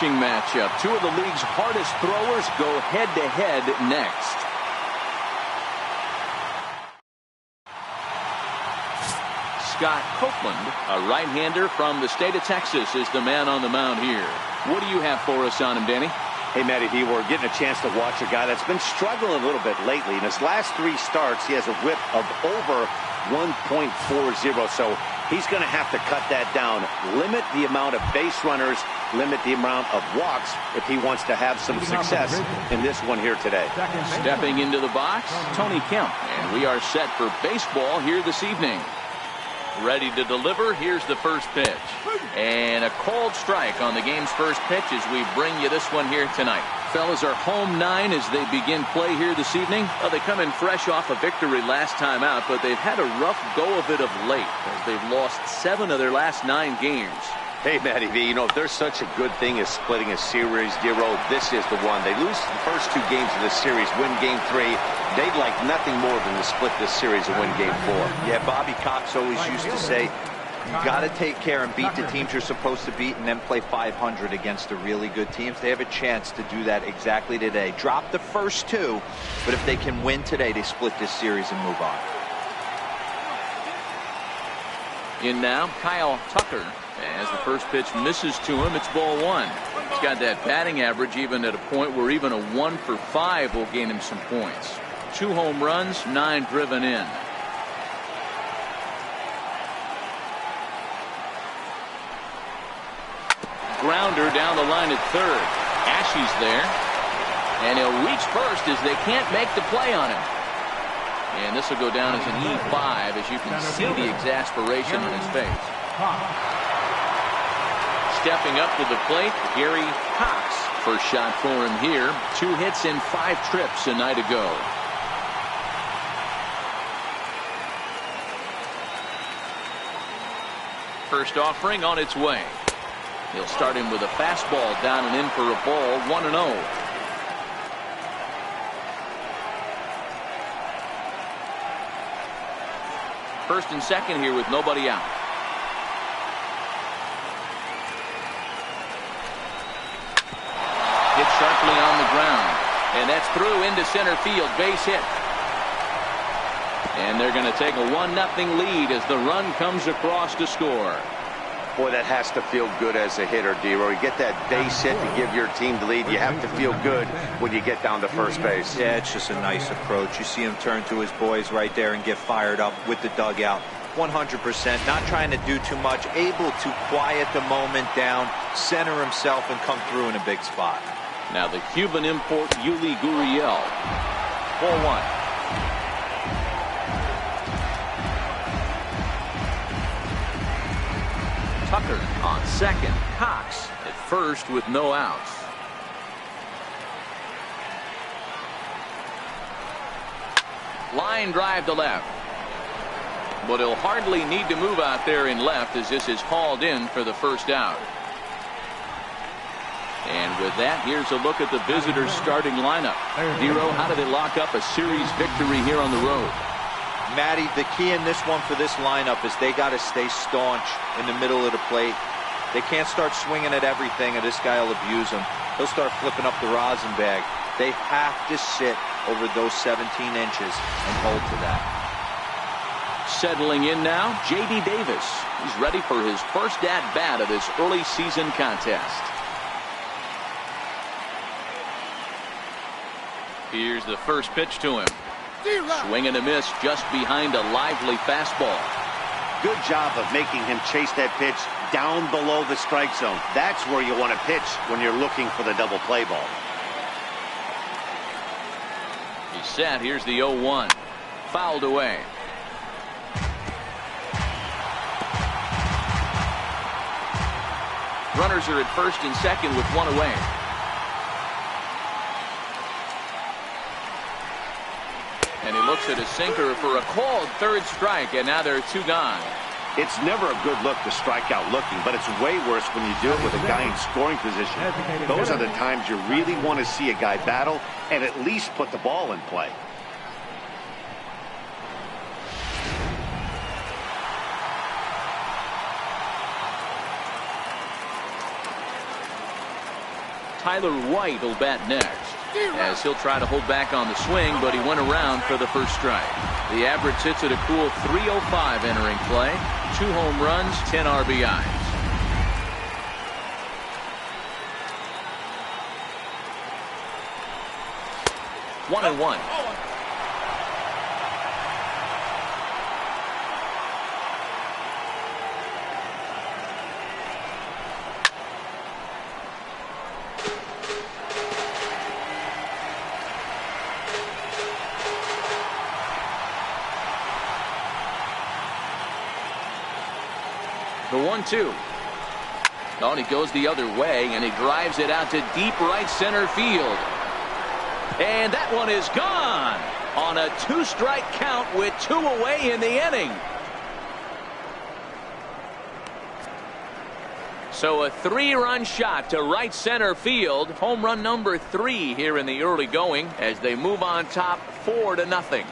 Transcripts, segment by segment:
pitching matchup. Two of the league's hardest throwers go head-to-head next. Scott Copeland, a right-hander from the state of Texas, is the man on the mound here. What do you have for us on him, Danny? Hey, Matty V, we're getting a chance to watch a guy that's been struggling a little bit lately. In his last 3 starts, he has a whip of over 1.40, so he's going to have to cut that down, limit the amount of base runners, limit the amount of walks if he wants to have some success in this one here today. Stepping into the box, Tony Kemp, and we are set for baseball here this evening. Ready to deliver. Here's the first pitch. And a cold strike on the game's first pitch as we bring you this one here tonight. Fellas, are home 9 as they begin play here this evening. Well, they come in fresh off a victory last time out, but they've had a rough go of it of late as they've lost 7 of their last 9 games. Hey, Matty V, you know, if there's such a good thing as splitting a series, Dero, this is the one. They lose the first 2 games of this series, win game 3. They'd like nothing more than to split this series and win game 4. Yeah, Bobby Cox always used to say, you got to take care and beat the teams you're supposed to beat and then play 500 against the really good teams. They have a chance to do that exactly today. Drop the first 2, but if they can win today, they split this series and move on. In now, Kyle Tucker. As the first pitch misses to him, it's ball 1. He's got that batting average even at a point where even a 1 for 5 will gain him some points. 2 home runs, 9 driven in. Grounder down the line at third. Ashe's there. And he'll reach first as they can't make the play on him. And this will go down as an E5 as you can see the exasperation on his face. Stepping up to the plate, Gary Cox. First shot for him here. 2 hits in 5 trips a night ago. First offering on its way. He'll start him with a fastball down and in for a ball, 1-0. First and second here with nobody out. Hit sharply on the ground. And that's through into center field. Base hit. And they're going to take a 1-0 lead as the run comes across to score. Boy, that has to feel good as a hitter, Dero. You get that base hit to give your team the lead. You have to feel good when you get down to first base. Yeah, it's just a nice approach. You see him turn to his boys right there and get fired up with the dugout. 100%, not trying to do too much, able to quiet the moment down, center himself, and come through in a big spot. Now the Cuban import, Yuli Gurriel. 4-1. Tucker on second. Cox at first with no outs. Line drive to left. But he'll hardly need to move out there in left as this is hauled in for the first out. And with that, here's a look at the visitors' starting lineup. Dero, how do they lock up a series victory here on the road? Matty, the key in this one for this lineup is they got to stay staunch in the middle of the plate. They can't start swinging at everything or this guy will abuse them. He'll start flipping up the rosin bag. They have to sit over those 17 inches and hold to that. Settling in now, J.D. Davis. He's ready for his first at-bat of this early season contest. Here's the first pitch to him. Swing and a miss just behind a lively fastball. Good job of making him chase that pitch down below the strike zone. That's where you want to pitch when you're looking for the double play ball. He's set. Here's the 0-1. Fouled away. Runners are at first and second with 1 away. And he looks at his sinker for a called third strike, and now there are 2 gone. It's never a good look to strike out looking, but it's way worse when you do it with a guy in scoring position. Those are the times you really want to see a guy battle and at least put the ball in play. Tyler White will bat next, as he'll try to hold back on the swing, but he went around for the first strike. The average sits at a cool .305 entering play. 2 home runs, 10 RBIs. 1-1. The 1-2. Oh, and he goes the other way, and he drives it out to deep right center field. And that one is gone on a 2-strike count with 2 away in the inning. So a 3-run shot to right center field. Home run number 3 here in the early going as they move on top 4-0.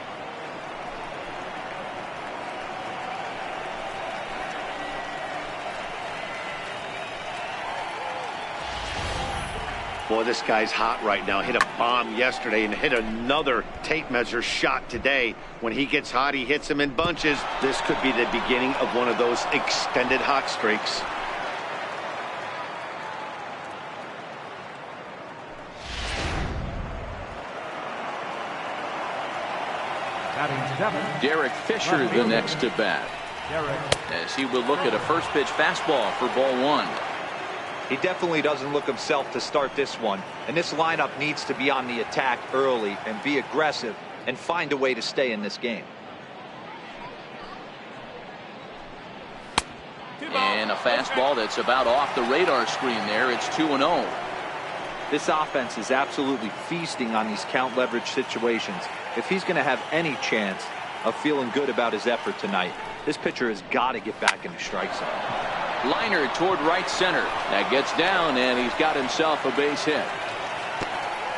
Boy, this guy's hot right now. Hit a bomb yesterday and hit another tape measure shot today. When he gets hot, he hits them in bunches. This could be the beginning of one of those extended hot streaks. Derek Fisher the next to bat, as he will look at a first pitch fastball for ball 1. He definitely doesn't look himself to start this one, and this lineup needs to be on the attack early and be aggressive and find a way to stay in this game. And a fastball that's about off the radar screen there. It's 2-0. This offense is absolutely feasting on these count leverage situations. If he's going to have any chance of feeling good about his effort tonight, this pitcher has got to get back in the strike zone. Liner toward right center. That gets down, and he's got himself a base hit.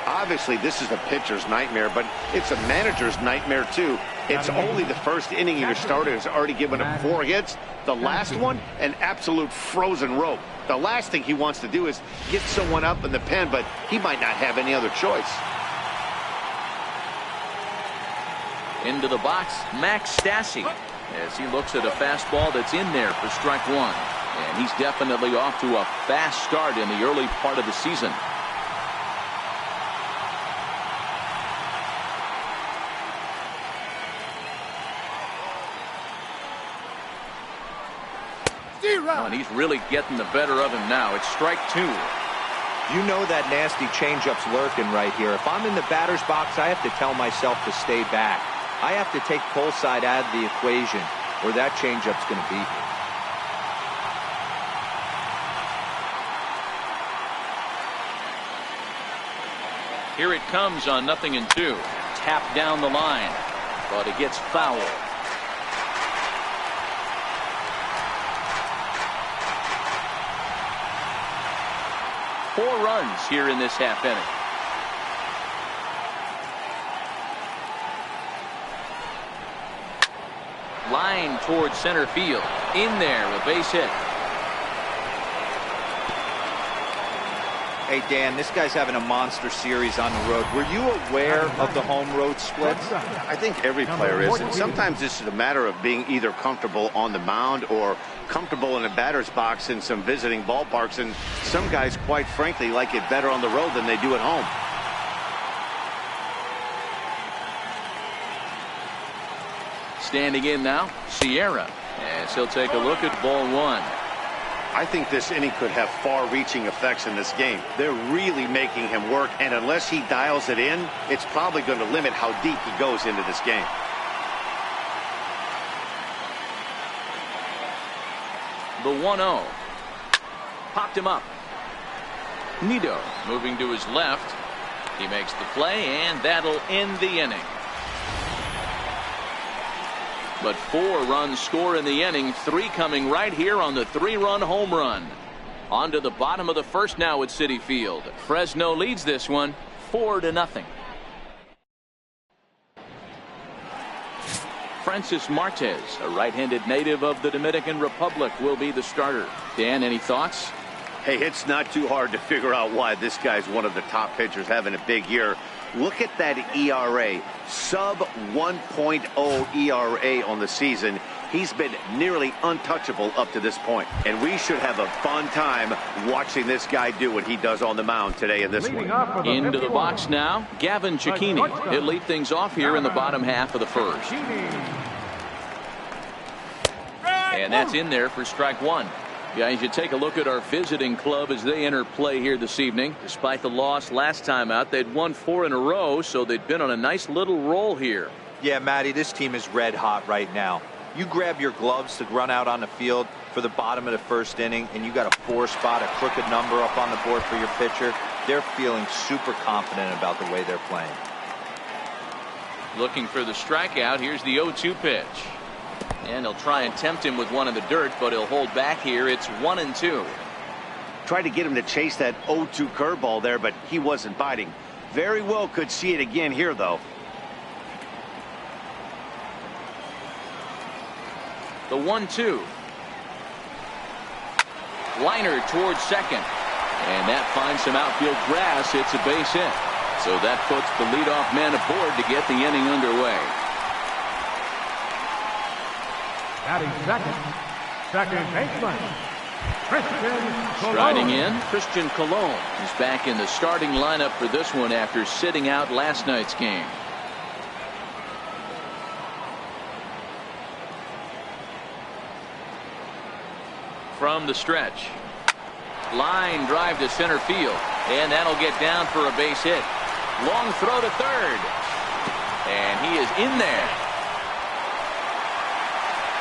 Obviously, this is a pitcher's nightmare, but it's a manager's nightmare, too. It's only the first inning your starter has already given up 4 hits. The last one, an absolute frozen rope. The last thing he wants to do is get someone up in the pen, but he might not have any other choice. Into the box, Max Stassi, as he looks at a fastball that's in there for strike 1. And he's definitely off to a fast start in the early part of the season. Oh, and he's really getting the better of him now. It's strike 2. You know that nasty changeup's lurking right here. If I'm in the batter's box, I have to tell myself to stay back. I have to take pull side out of the equation, or that changeup's going to be here. Here it comes on 0-2. Tap down the line, but it gets foul. Four runs here in this half inning. Line towards center field. In there, a base hit. Hey, Dan, this guy's having a monster series on the road. Were you aware of the home road splits? I think every player is, and sometimes this is a matter of being either comfortable on the mound or comfortable in a batter's box in some visiting ballparks, and some guys, quite frankly, like it better on the road than they do at home. Standing in now, Sierra, as he'll take a look at ball 1. I think this inning could have far-reaching effects in this game. They're really making him work, and unless he dials it in, it's probably going to limit how deep he goes into this game. The 1-0. Popped him up. Nido moving to his left. He makes the play, and that'll end the inning. But 4 runs score in the inning, 3 coming right here on the 3-run home run. On to the bottom of the first now at Citi Field. Fresno leads this one 4-0. Francis Martes, a right-handed native of the Dominican Republic, will be the starter. Dan, any thoughts? Hey, it's not too hard to figure out why this guy's one of the top pitchers having a big year. Look at that ERA, sub 1.0 ERA on the season. He's been nearly untouchable up to this point. And we should have a fun time watching this guy do what he does on the mound today in this one. Into the box now, Gavin Cecchini. He'll lead things off here in the bottom half of the first. And that's in there for strike one. Guys, you take a look at our visiting club as they enter play here this evening. Despite the loss last time out, they'd won 4 in a row, so they'd been on a nice little roll here. Yeah, Matty, this team is red hot right now. You grab your gloves to run out on the field for the bottom of the first inning, and you got a 4 spot, a crooked number up on the board for your pitcher. They're feeling super confident about the way they're playing. Looking for the strikeout. Here's the 0-2 pitch. And he'll try and tempt him with one in the dirt, but he'll hold back here. It's 1-2. Tried to get him to chase that 0-2 curveball there, but he wasn't biting. Very well could see it again here, though. The 1-2. Liner towards second. And that finds some outfield grass. It's a base hit. So that puts the leadoff man aboard to get the inning underway. Batting second baseman, Christian Colon. Striding in, Christian Colon. He's back in the starting lineup for this one after sitting out last night's game. From the stretch. Line drive to center field. And that'll get down for a base hit. Long throw to third. And he is in there.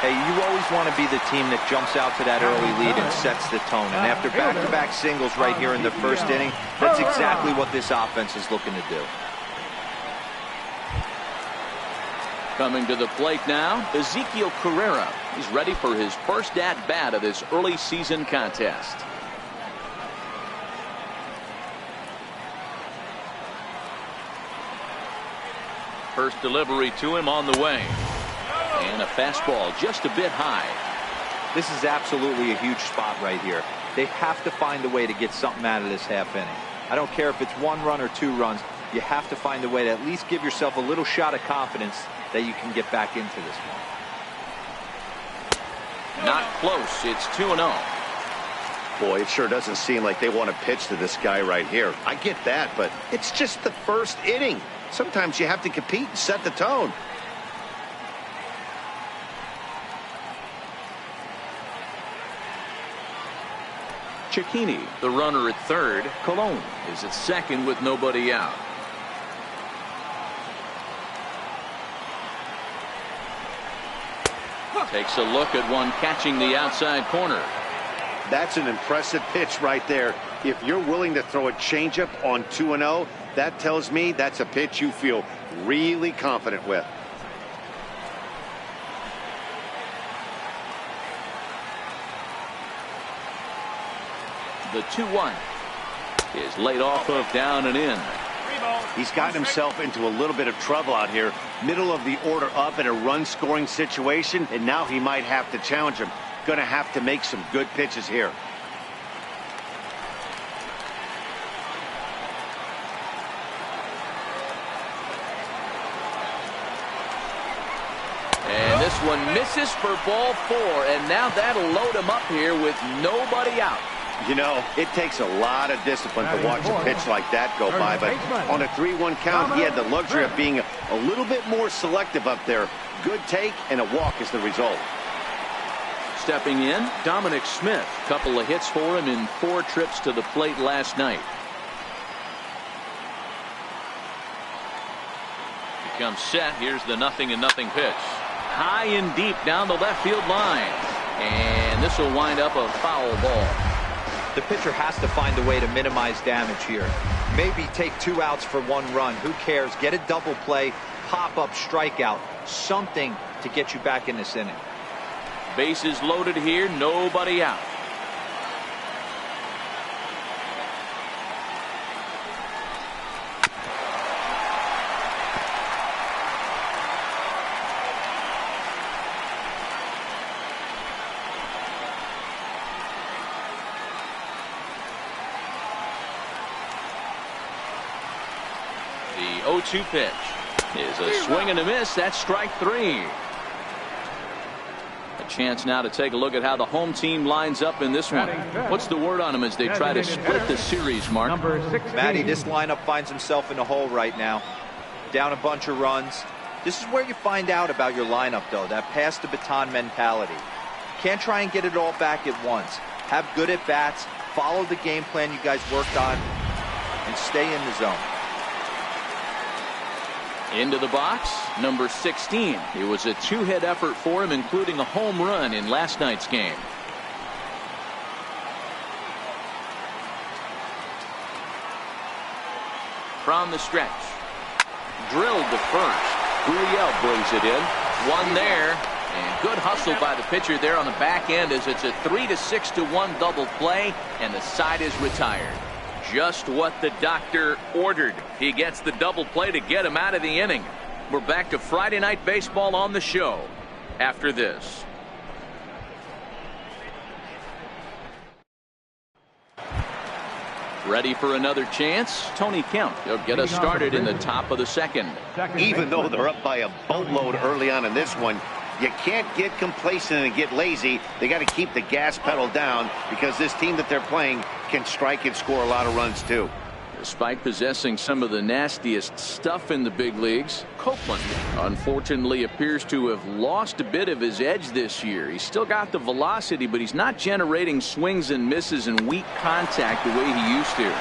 Hey, you always want to be the team that jumps out to that early lead and sets the tone. And after back-to-back singles right here in the first inning, that's exactly what this offense is looking to do. Coming to the plate now, Ezekiel Carrera. He's ready for his first at-bat of this early season contest. First delivery to him on the way. And a fastball just a bit high. This is absolutely a huge spot right here. They have to find a way to get something out of this half inning. I don't care if it's 1 run or 2 runs. You have to find a way to at least give yourself a little shot of confidence that you can get back into this one. Not close. It's 2-0. Boy, it sure doesn't seem like they want to pitch to this guy right here. I get that, but it's just the first inning. Sometimes you have to compete and set the tone. Cecchini, the runner at third. Colon is at second with nobody out. Takes a look at one catching the outside corner. That's an impressive pitch right there. If you're willing to throw a changeup on 2-0, that tells me that's a pitch you feel really confident with. The 2-1 is laid off of down and in. He's gotten himself into a little bit of trouble out here. Middle of the order up in a run scoring situation, and now he might have to challenge him. Going to have to make some good pitches here. And this one misses for ball 4, and now that'll load him up here with nobody out. You know, it takes a lot of discipline to watch a pitch like that go by, but on a 3-1 count, he had the luxury of being a little bit more selective up there. Good take, and a walk is the result. Stepping in, Dominic Smith. Couple of hits for him in 4 trips to the plate last night. He comes set. Here's the 0-0 pitch. High and deep down the left field line. And this will wind up a foul ball. The pitcher has to find a way to minimize damage here. Maybe take 2 outs for 1 run. Who cares? Get a double play, pop-up strikeout, something to get you back in this inning. Bases loaded here, nobody out. The 0-2 pitch is a swing and a miss. That's strike 3. A chance now to take a look at how the home team lines up in this one. What's the word on them as they try to split the series, Mark? Matty, this lineup finds himself in a hole right now. Down a bunch of runs. This is where you find out about your lineup, though, that pass the baton mentality. Can't try and get it all back at once. Have good at bats, follow the game plan you guys worked on, and stay in the zone. Into the box, number 16. It was a 2-hit effort for him, including a home run in last night's game. From the stretch. Drilled to first. Grizzlie brings it in. One there. And good hustle by the pitcher there on the back end as it's a 3-6-1 double play, and the side is retired. Just what the doctor ordered. He gets the double play to get him out of the inning. We're back to Friday Night Baseball on the show after this. Ready for another chance? Tony Kemp. He'll get us started in the top of the second. Even though they're up by a boatload early on in this one, you can't get complacent and get lazy. They got to keep the gas pedal down because this team that they're playing can strike and score a lot of runs too. Despite possessing some of the nastiest stuff in the big leagues, Copeland unfortunately appears to have lost a bit of his edge this year. He's still got the velocity, but he's not generating swings and misses and weak contact the way he used to.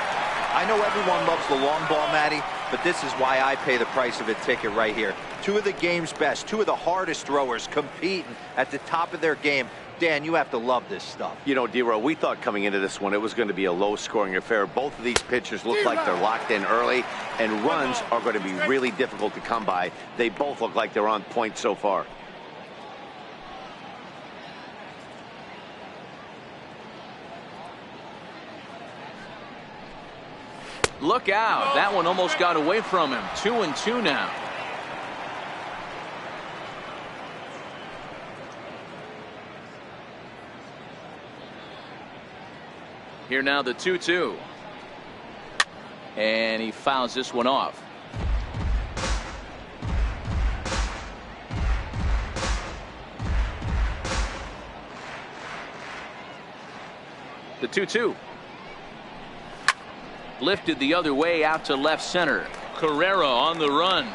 I know everyone loves the long ball, Matty, but this is why I pay the price of a ticket right here. Two of the game's best, two of the hardest throwers competing at the top of their game. Dan, you have to love this stuff. You know, D-Row, we thought coming into this one it was going to be a low-scoring affair. Both of these pitchers look like they're locked in early, and runs are going to be really difficult to come by. They both look like they're on point so far. Look out. That one almost got away from him. 2-2 now. Here now the 2-2. And he fouls this one off. The 2-2. Lifted the other way out to left center. Carrera on the run.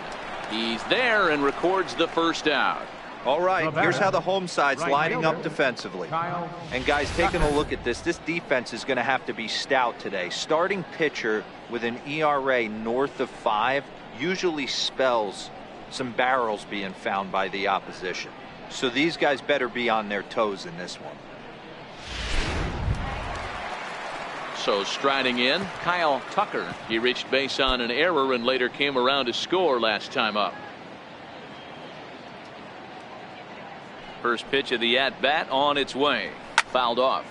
He's there and records the first out. All right, here's how the home side's lining up defensively. And guys, taking a look at this defense is going to have to be stout today. Starting pitcher with an ERA north of 5 usually spells some barrels being found by the opposition. So these guys better be on their toes in this one. So striding in, Kyle Tucker. He reached base on an error and later came around to score last time up. First pitch of the at-bat on its way. Fouled off.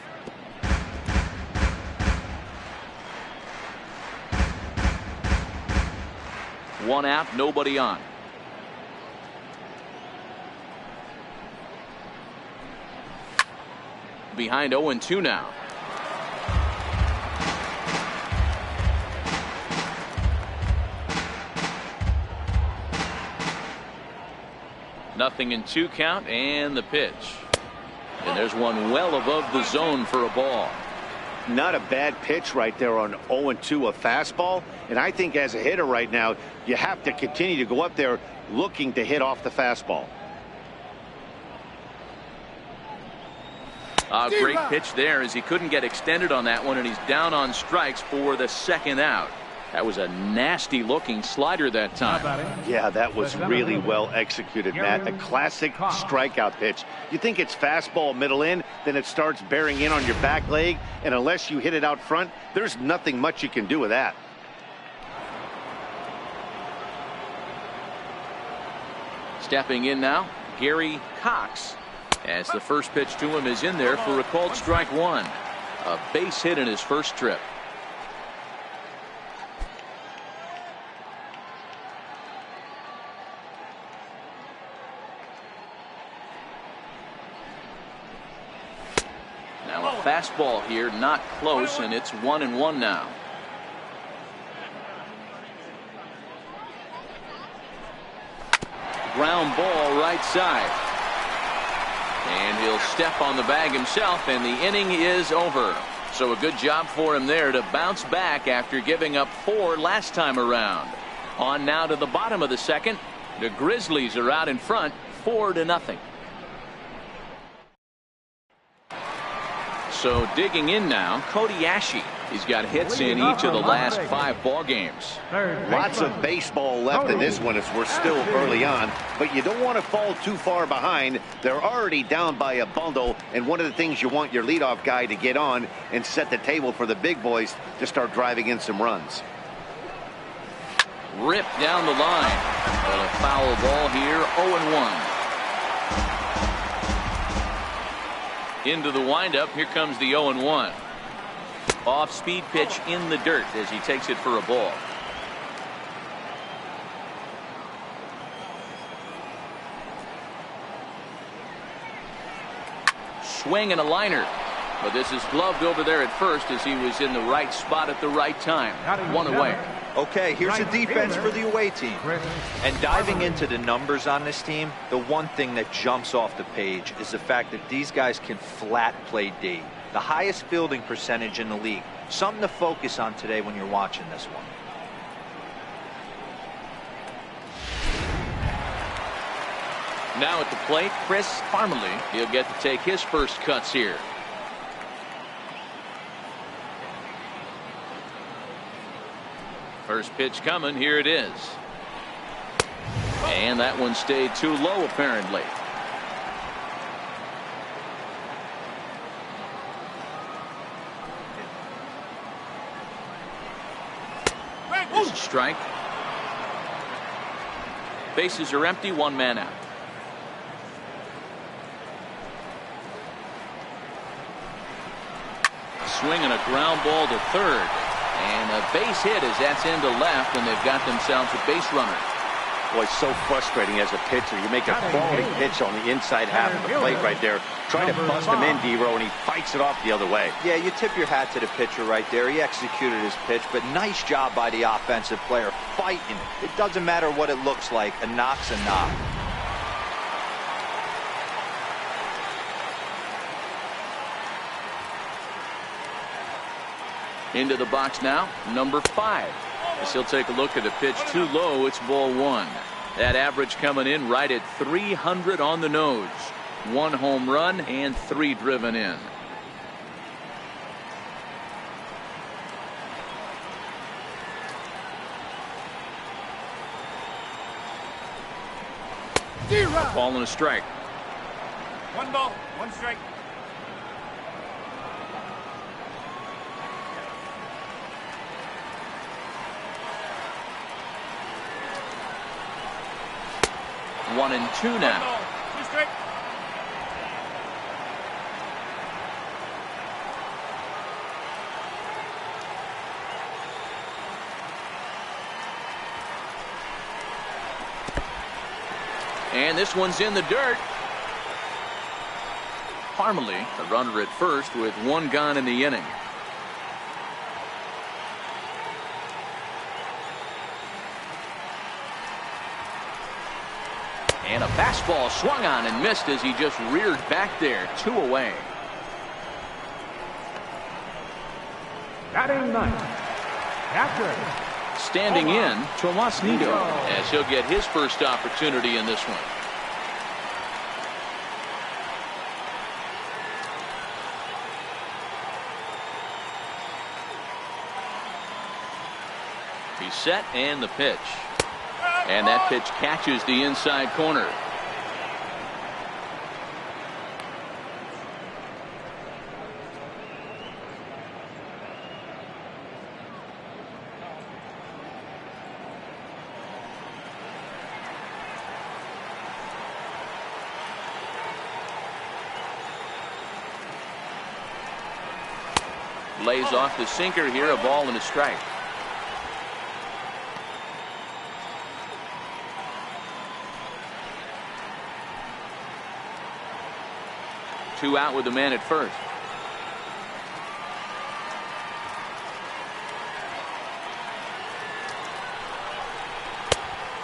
One out, nobody on. Behind 0-2 now. Nothing in 2 count and the pitch. And there's one well above the zone for a ball. Not a bad pitch right there on 0-2, a fastball. And I think as a hitter right now, you have to continue to go up there looking to hit off the fastball. A great pitch there as he couldn't get extended on that one, and he's down on strikes for the second out. That was a nasty looking slider that time. Yeah, that was really well executed, Matt. A classic strikeout pitch. You think it's fastball middle in, then it starts bearing in on your back leg, and unless you hit it out front, there's nothing much you can do with that. Stepping in now, Gary Cox, as the first pitch to him is in there for a called strike 1. A base hit in his first trip. Now a fastball here, not close, and it's 1-1 now. ground ball right side. And he'll step on the bag himself, and the inning is over. So a good job for him there to bounce back after giving up 4 last time around. On now to the bottom of the second. The Grizzlies are out in front 4-0. So digging in now, Cody Ashe. He's got hits in each of the last 5 ball games. Lots of baseball left in this one as we're still early on, but you don't want to fall too far behind. They're already down by a bundle, and one of the things you want your leadoff guy to get on and set the table for the big boys to start driving in some runs. Ripped down the line. But a foul ball here, 0-1. Into the windup. Here comes the 0-1. Off-speed pitch in the dirt as he takes it for a ball. Swing and a liner. But this is gloved over there at first as he was in the right spot at the right time. 1 away. Okay, here's the defense for the away team. And diving into the numbers on this team, the one thing that jumps off the page is the fact that these guys can flat play D. The highest fielding percentage in the league. Something to focus on today when you're watching this one. Now at the plate, Chris Farmley. He'll get to take his first cuts here. First pitch coming. Here it is. And that one stayed too low apparently. There's a strike. Bases are empty. 1 man out. A swing and a ground ball to third. And a base hit as that's into left, and they've got themselves a base runner. Boy, it's so frustrating as a pitcher. You make a quality pitch on the inside half of the plate right there. Try to bust him in, D-Row, and he fights it off the other way. Yeah, you tip your hat to the pitcher right there. He executed his pitch, but nice job by the offensive player fighting. It doesn't matter what it looks like. A knock's a knock. Into the box now, number 5. As he'll take a look at the pitch too low. It's ball 1. That average coming in right at 300 on the nose. 1 home run and 3 driven in. A ball and a strike. 1 ball, 1 strike. One and 2 now. 2 strike. And this one's in the dirt. Farmley, the runner at first with 1 gone in the inning. And a fastball swung on and missed as he just reared back there. 2 away. Batting 9. Catcher. Standing in, Tomas Nido, as he'll get his first opportunity in this one. He's set and the pitch. And that pitch catches the inside corner. Lays off the sinker here, a ball and a strike. Two out with the man at first.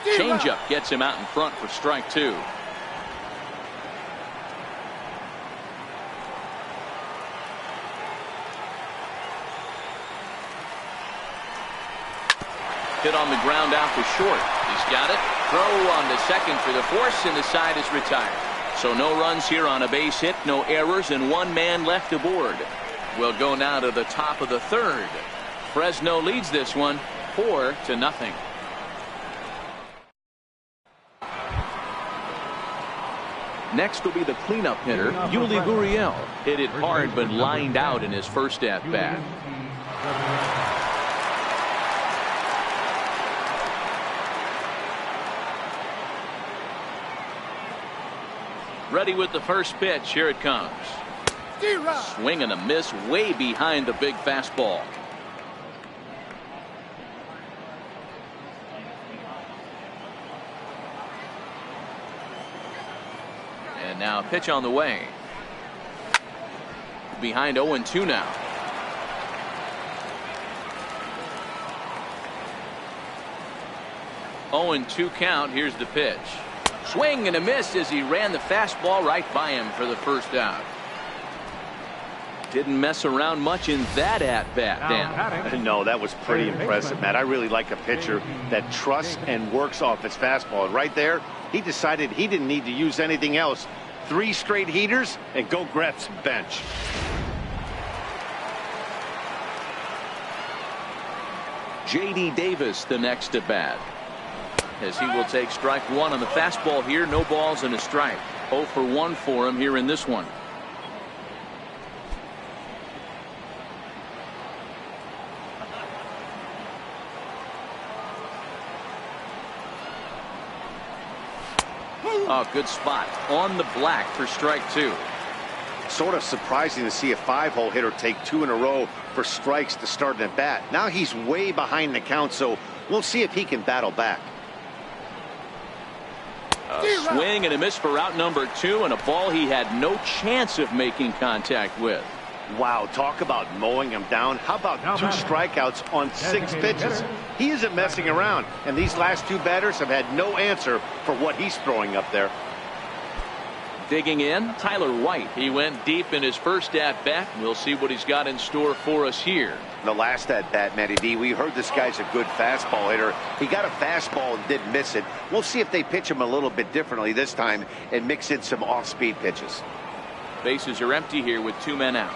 Changeup gets him out in front for strike 2. Hit on the ground out to short. He's got it. Throw on the second for the force, and the side is retired. So no runs here on a base hit, no errors, and 1 man left aboard. We'll go now to the top of the 3rd. Fresno leads this one 4-0. Next will be the cleanup hitter, Yuli Gurriel. Hit it hard but lined out in his first at-bat. Ready with the first pitch. Here it comes. Swing and a miss way behind the big fastball. And now a pitch on the way. Behind 0-2 now. Oh, 0-2 count. Here's the pitch. Swing and a miss as he ran the fastball right by him for the first out. Didn't mess around much in that at-bat, Dan. No, that was pretty impressive, Matt. I really like a pitcher that trusts and works off his fastball. And right there, he decided he didn't need to use anything else. 3 straight heaters and go grab some bench. J.D. Davis the next at bat, as he will take strike 1 on the fastball here. No balls and a strike. 0 for 1 for him here in this one. Oh, good spot on the black for strike 2. Sort of surprising to see a 5-hole hitter take 2 in a row for strikes to start an at bat. Now he's way behind the count, so we'll see if he can battle back. A swing and a miss for out number 2, and a ball he had no chance of making contact with. Wow, talk about mowing him down. How about 2 strikeouts on 6 pitches? He isn't messing around, and these last 2 batters have had no answer for what he's throwing up there. Digging in, Tyler White. He went deep in his first at-bat. We'll see what he's got in store for us here. The last at-bat, Matty B, we heard this guy's a good fastball hitter. He got a fastball and didn't miss it. We'll see if they pitch him a little bit differently this time and mix in some off-speed pitches. Bases are empty here with 2 men out.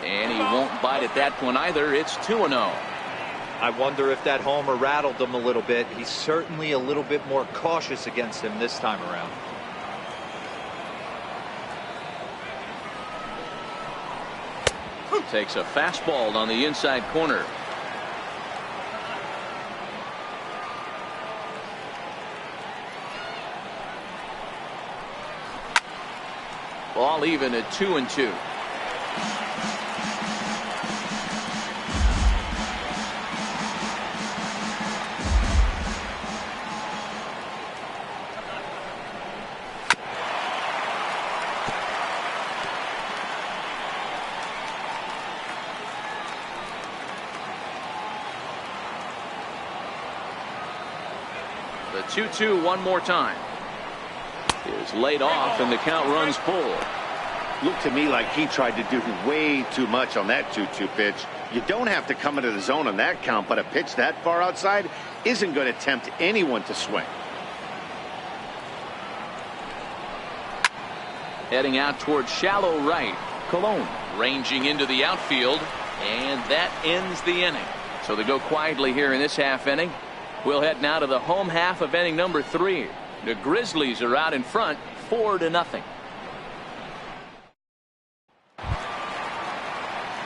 And he won't bite at that one either. It's 2-0. I wonder if that homer rattled him a little bit. He's certainly a little bit more cautious against him this time around. Takes a fastball on the inside corner. Ball even at 2-2. The 2-2 one more time. Is laid off and the count runs full. Looked to me like he tried to do way too much on that 2-2 pitch. You don't have to come into the zone on that count, but a pitch that far outside isn't going to tempt anyone to swing. Heading out towards shallow right. Colon ranging into the outfield, and that ends the inning. So they go quietly here in this half inning. We'll head now to the home half of inning number 3. The Grizzlies are out in front 4-0.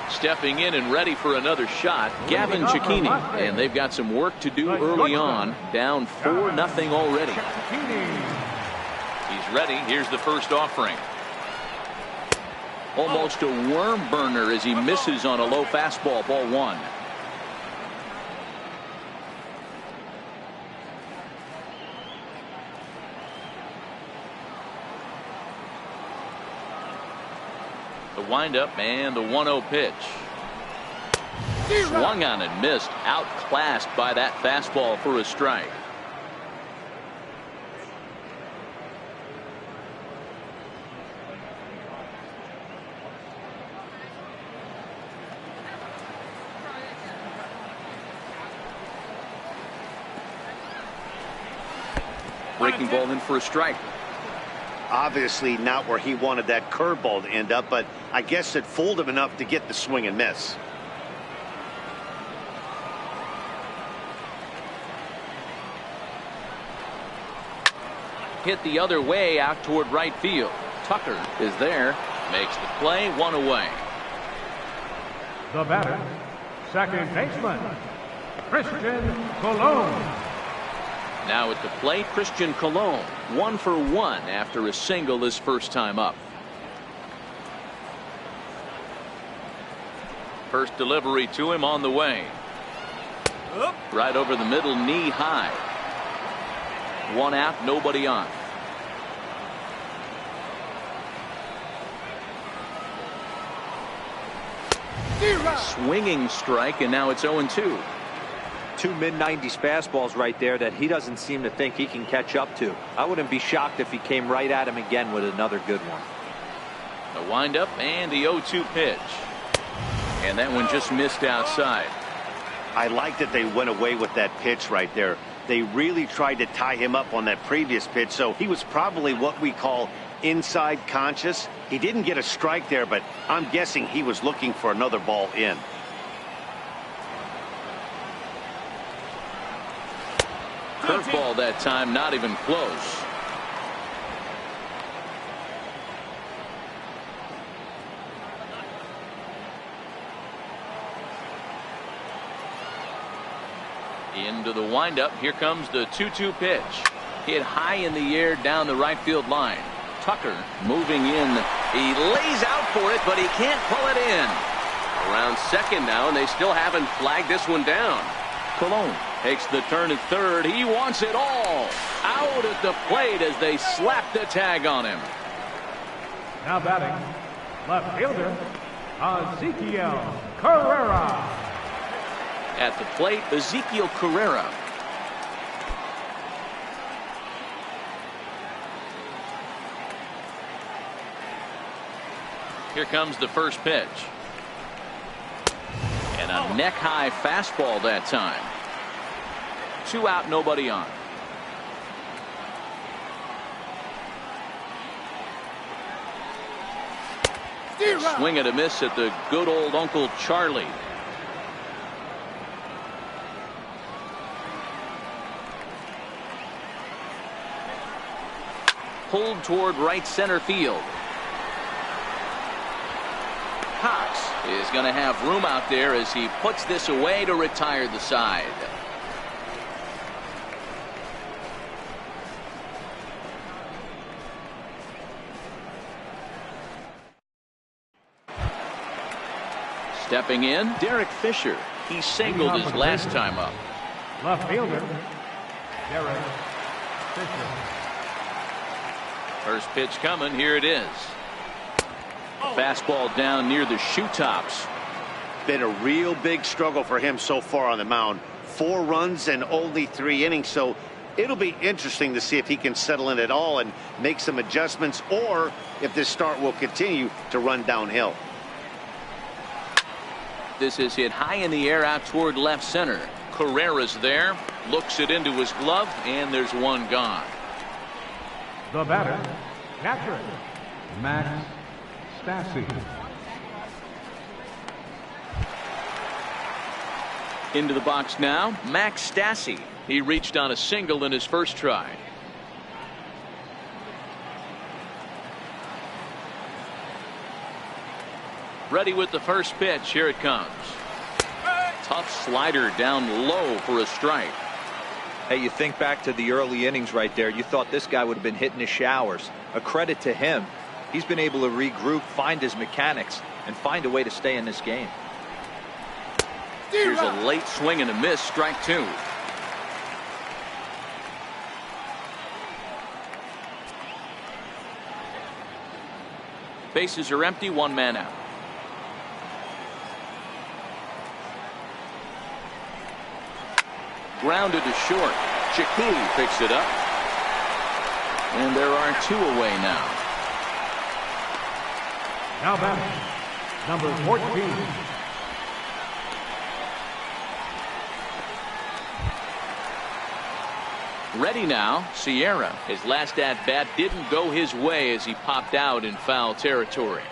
Stepping in and ready for another shot, Gavin Cecchini, and they've got some work to do early on, down 4-0 already. He's ready. Here's the first offering. Almost a worm burner as he misses on a low fastball. Ball 1. The windup and the 1-0 pitch. Swung on and missed. Outclassed by that fastball for a strike. Breaking ball in for a strike. Obviously not where he wanted that curveball to end up, but I guess it fooled him enough to get the swing and miss. Hit the other way out toward right field. Tucker is there. Makes the play, 1 away. The batter, second baseman, Christian Colon. Now at the plate, Christian Colon, 1 for 1 after a single his first time up. First delivery to him on the way. Right over the middle, knee high. 1 out, nobody on. Swinging strike, and now it's 0-2. 2 mid-90s fastballs right there that he doesn't seem to think he can catch up to. I wouldn't be shocked if he came right at him again with another good one. The windup and the 0-2 pitch. And that one just missed outside. I like that they went away with that pitch right there. They really tried to tie him up on that previous pitch, so he was probably what we call inside conscious. He didn't get a strike there, but I'm guessing he was looking for another ball in. Curveball that time, not even close. Into the windup. Here comes the 2-2 pitch. Hit high in the air down the right field line. Tucker moving in. He lays out for it, but he can't pull it in. Around second now, and they still haven't flagged this one down. Colon takes the turn at third. He wants it all. Out at the plate as they slap the tag on him. Now batting, left fielder, Ezekiel Carrera. At the plate, Ezekiel Carrera. Here comes the first pitch. And a neck-high fastball that time. 2 out, nobody on. Swing and a miss at the good old Uncle Charlie. Pulled toward right center field. Cox is going to have room out there as he puts this away to retire the side. Stepping in, Derek Fisher. He singled his last time up. Left fielder, Derek Fisher. First pitch coming. Here it is. Fastball down near the shoe tops. Been a real big struggle for him so far on the mound. 4 runs and only 3 innings, so it'll be interesting to see if he can settle in at all and make some adjustments, or if this start will continue to run downhill. This is hit high in the air out toward left center. Carrera's there, looks it into his glove, and there's one gone. The batter, catcher, Max Stassi. Into the box now, Max Stassi. He reached on a single in his first try. Ready with the first pitch. Here it comes. Tough slider down low for a strike. Hey, you think back to the early innings right there. You thought this guy would have been hitting his showers. A credit to him. He's been able to regroup, find his mechanics, and find a way to stay in this game. Here's a late swing and a miss. Strike 2. Bases are empty. 1 man out. grounded to short. Chikuli picks it up. And there are 2 away now. Now batting, number 14. Ready now, Sierra. His last at-bat didn't go his way as he popped out in foul territory.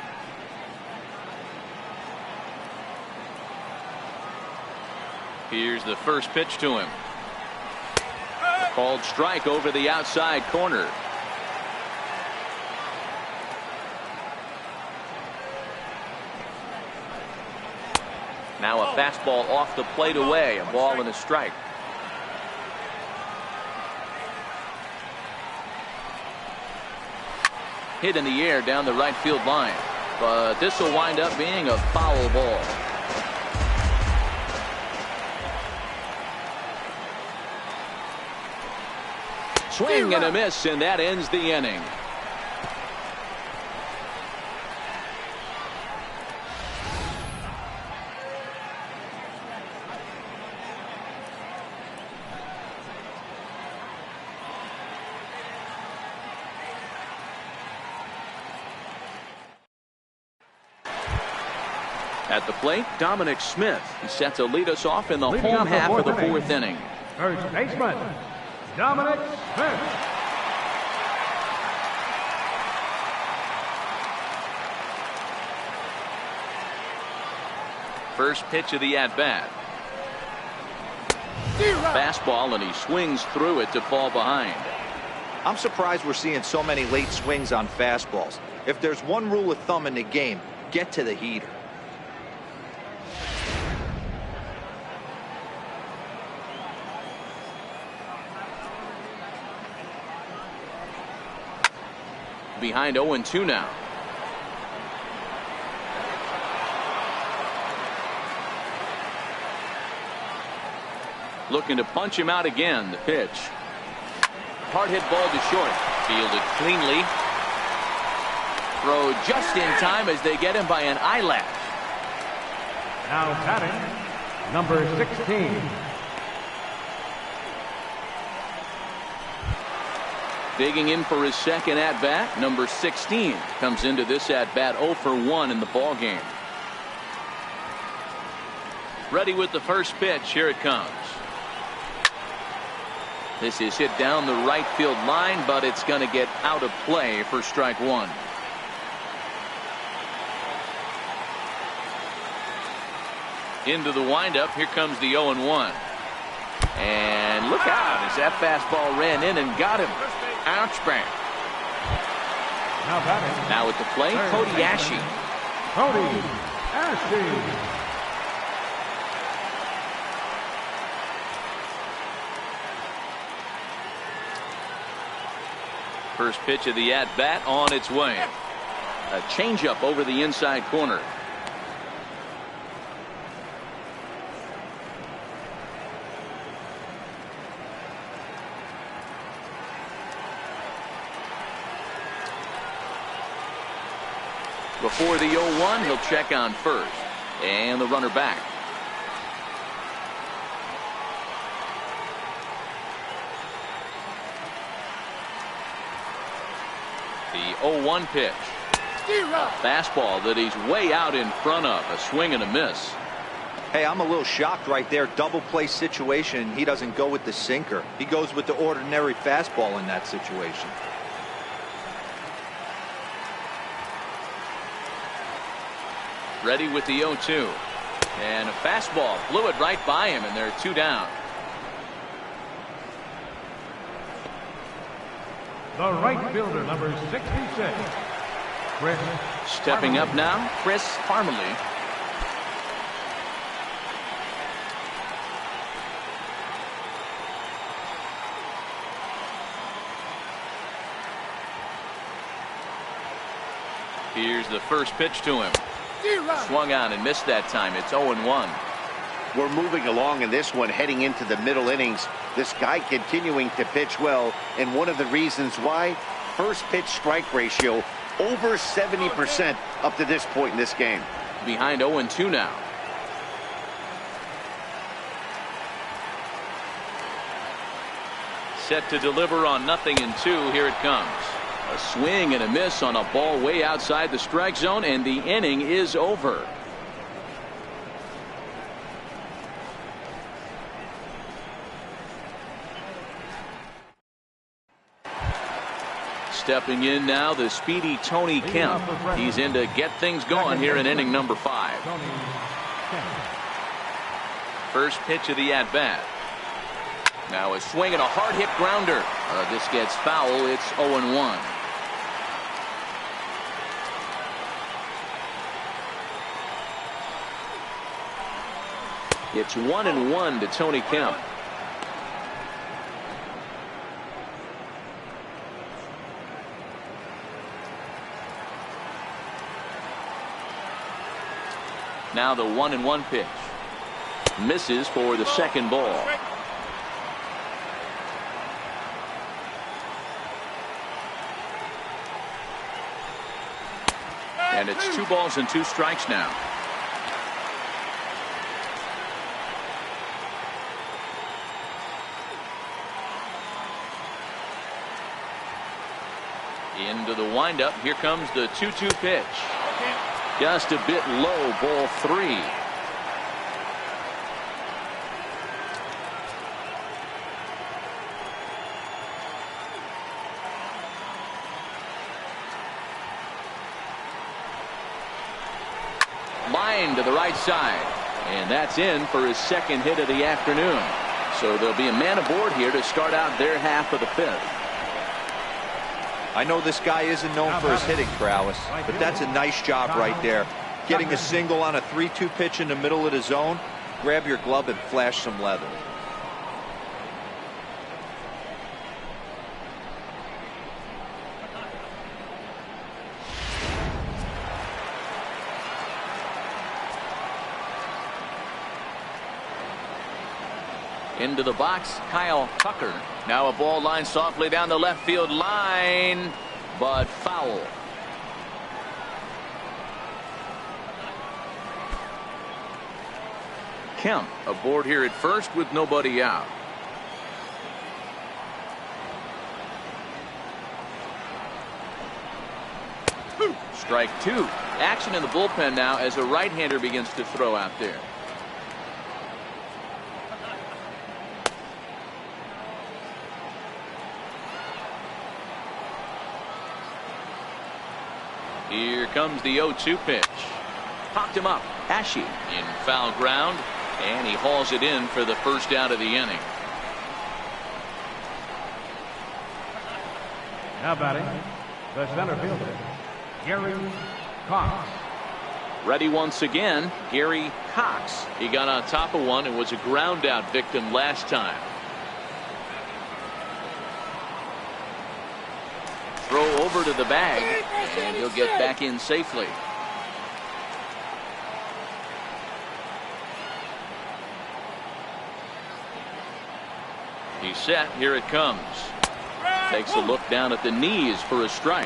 Here's the first pitch to him. A called strike over the outside corner. Now a fastball off the plate away, a ball and a strike. Hit in the air down the right field line, but this will wind up being a foul ball. Swing and a miss, and that ends the inning. At the plate, Dominic Smith. He's set to lead us off in the home half of the 4th inning. First baseman, Dominic Smith. First pitch of the at-bat. Fastball, and he swings through it to fall behind. I'm surprised we're seeing so many late swings on fastballs. If there's one rule of thumb in the game, get to the heater. Behind 0-2 now. Looking to punch him out again. The pitch. Hard hit ball to short. Fielded cleanly. Throw just in time as they get him by an eyelash. Now batting, number 16. Digging in for his second at-bat, number 16 comes into this at-bat 0 for 1 in the ball game. Ready with the first pitch. Here it comes. This is hit down the right field line, but it's going to get out of play for strike 1. Into the windup. Here comes the 0-1. And look out as that fastball ran in and got him. Ouch bang. Now batting. Now at the plate, Cody Ashe. Cody Ashe. First pitch of the at-bat on its way. A changeup over the inside corner. Before the 0-1, he'll check on first. And the runner back. The 0-1 pitch. A fastball that he's way out in front of. A swing and a miss. Hey, I'm a little shocked right there. Double play situation. He doesn't go with the sinker. He goes with the ordinary fastball in that situation. Ready with the 0-2. And a fastball blew it right by him, and there are 2 down. The right fielder, number 66. Chris Stepping up now, Chris Parmelee. Here's the first pitch to him. Swung on and missed that time. It's 0-1. We're moving along in this one, heading into the middle innings. This guy continuing to pitch well, and one of the reasons why, first pitch strike ratio over 70% up to this point in this game. Behind 0-2 now. Set to deliver on 0-2. Here it comes. A swing and a miss on a ball way outside the strike zone, and the inning is over. Stepping in now, the speedy Tony Kemp. He's in to get things going here in inning number 5. First pitch of the at-bat. Now a swing and a hard hit grounder. This gets foul. It's 0-1. It's 1-1 to Tony Kemp. Now the 1-1 pitch. Misses for the second ball. And it's 2 balls and 2 strikes now. Into the windup. Here comes the 2-2 pitch. Just a bit low, ball 3. Line to the right side. And that's in for his second hit of the afternoon. So there'll be a man aboard here to start out their half of the 5th. I know this guy isn't known for his hitting prowess, but that's a nice job right there. Getting a single on a 3-2 pitch in the middle of the zone. Grab your glove and flash some leather. Into the box, Kyle Tucker. Now a ball line softly down the left field line, but foul. Kemp aboard here at first with nobody out. Strike 2. Action in the bullpen now as a right-hander begins to throw out there. Here comes the 0-2 pitch. Popped him up. Ashe in foul ground, and he hauls it in for the first out of the inning. Now batting, the center fielder, Gary Cox. Ready once again, Gary Cox. He got on top of one and was a ground out victim last time. Throw over to the bag, and he'll get back in safely. He's set. Here it comes. Takes a look down at the knees for a strike.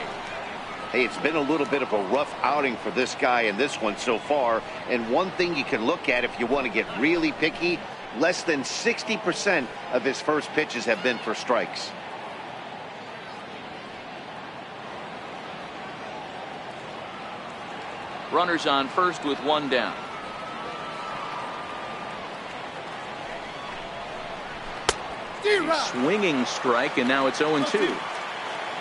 Hey, it's been a little bit of a rough outing for this guy in this one so far. And one thing you can look at if you want to get really picky, less than 60% of his first pitches have been for strikes. Runners on first with one down. Swinging strike, and now it's 0-2.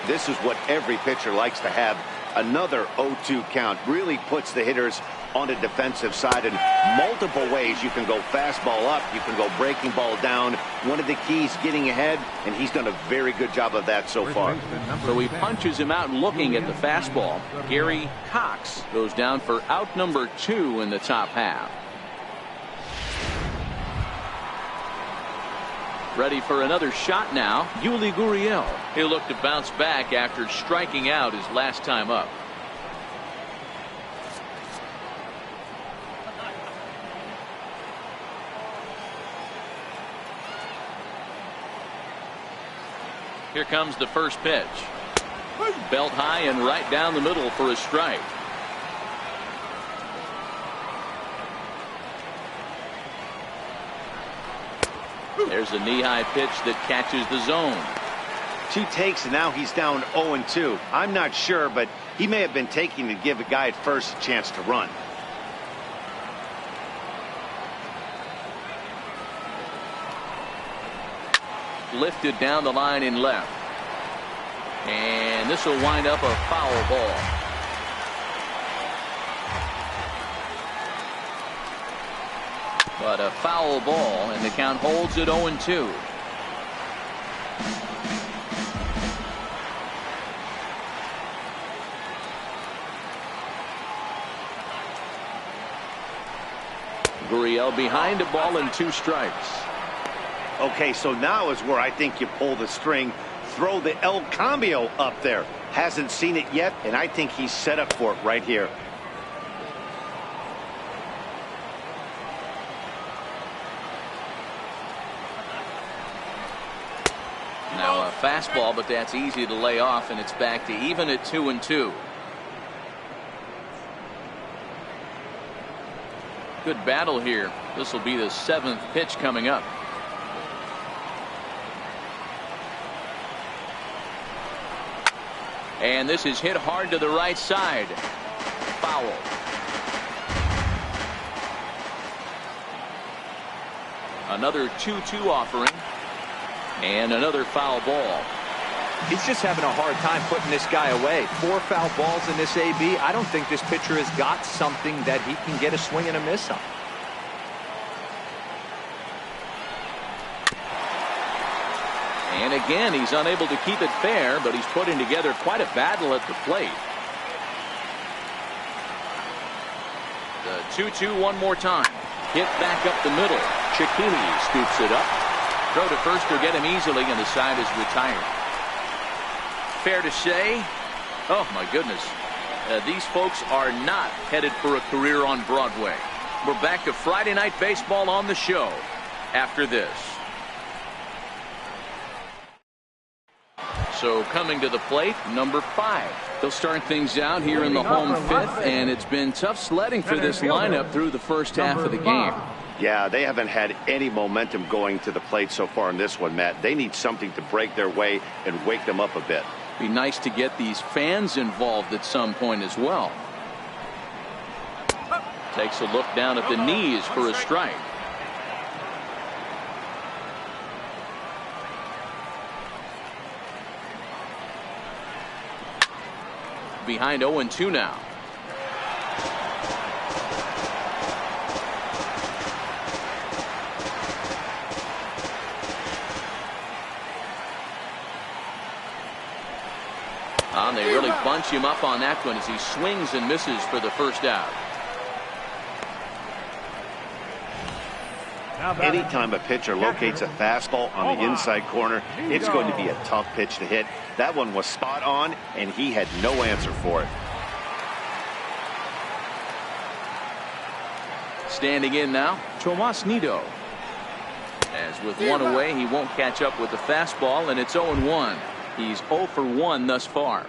This is what every pitcher likes to have. Another 0-2 count really puts the hitters on the defensive side in multiple ways. You can go fastball up, you can go breaking ball down. One of the keys, getting ahead, and he's done a very good job of that so far. So he punches him out looking at the fastball. Gary Cox goes down for out number 2 in the top half. Ready for another shot now, Yuli Gurriel. He'll look to bounce back after striking out his last time up. Here comes the first pitch. Belt high and right down the middle for a strike. There's a knee-high pitch that catches the zone. 2 takes, and now he's down 0-2. I'm not sure, but he may have been taking to give a guy at first a chance to run. Lifted down the line in left. And this will wind up a foul ball. But a foul ball, and the count holds at 0-2. Gurriel behind a ball and 2 strikes. Okay, so now is where I think you pull the string, throw the El Cambio up there. Hasn't seen it yet, and I think he's set up for it right here. Now a fastball, but that's easy to lay off, and it's back to even at 2-2. Good battle here. This will be the 7th pitch coming up. And this is hit hard to the right side. Foul. Another 2-2 offering. And another foul ball. He's just having a hard time putting this guy away. 4 foul balls in this AB. I don't think this pitcher has got something that he can get a swing and a miss on. And again, he's unable to keep it fair, but he's putting together quite a battle at the plate. The 2-2 one more time. Hit back up the middle. Cecchini scoops it up. Throw to first will get him easily, and the side is retired. Fair to say, oh my goodness, these folks are not headed for a career on Broadway. We're back to Friday Night Baseball on the show after this. So coming to the plate, number 5. They'll start things out here in the home 5th, and it's been tough sledding for this lineup through the first half of the game. Yeah, they haven't had any momentum going to the plate so far in this one, Matt. They need something to break their way and wake them up a bit. Be nice to get these fans involved at some point as well. Takes a look down at the knees for a strike. Behind 0-2 now. They really bunch him up on that one as he swings and misses for the first out. Anytime a pitcher locates a fastball on the inside corner, it's going to be a tough pitch to hit. That one was spot on, and he had no answer for it. Standing in now, Tomas Nido. As with one away, he won't catch up with the fastball, and it's 0-1. He's 0 for 1 thus far.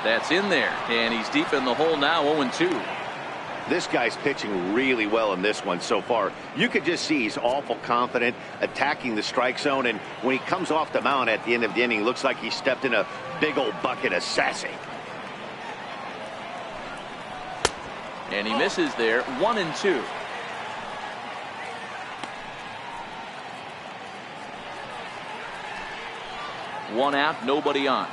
That's in there, and he's deep in the hole now, 0-2. This guy's pitching really well in this one so far. You could just see he's awful confident, attacking the strike zone, and when he comes off the mound at the end of the inning, looks like he stepped in a big old bucket of sassy. And he misses there, 1-2. One out, nobody on.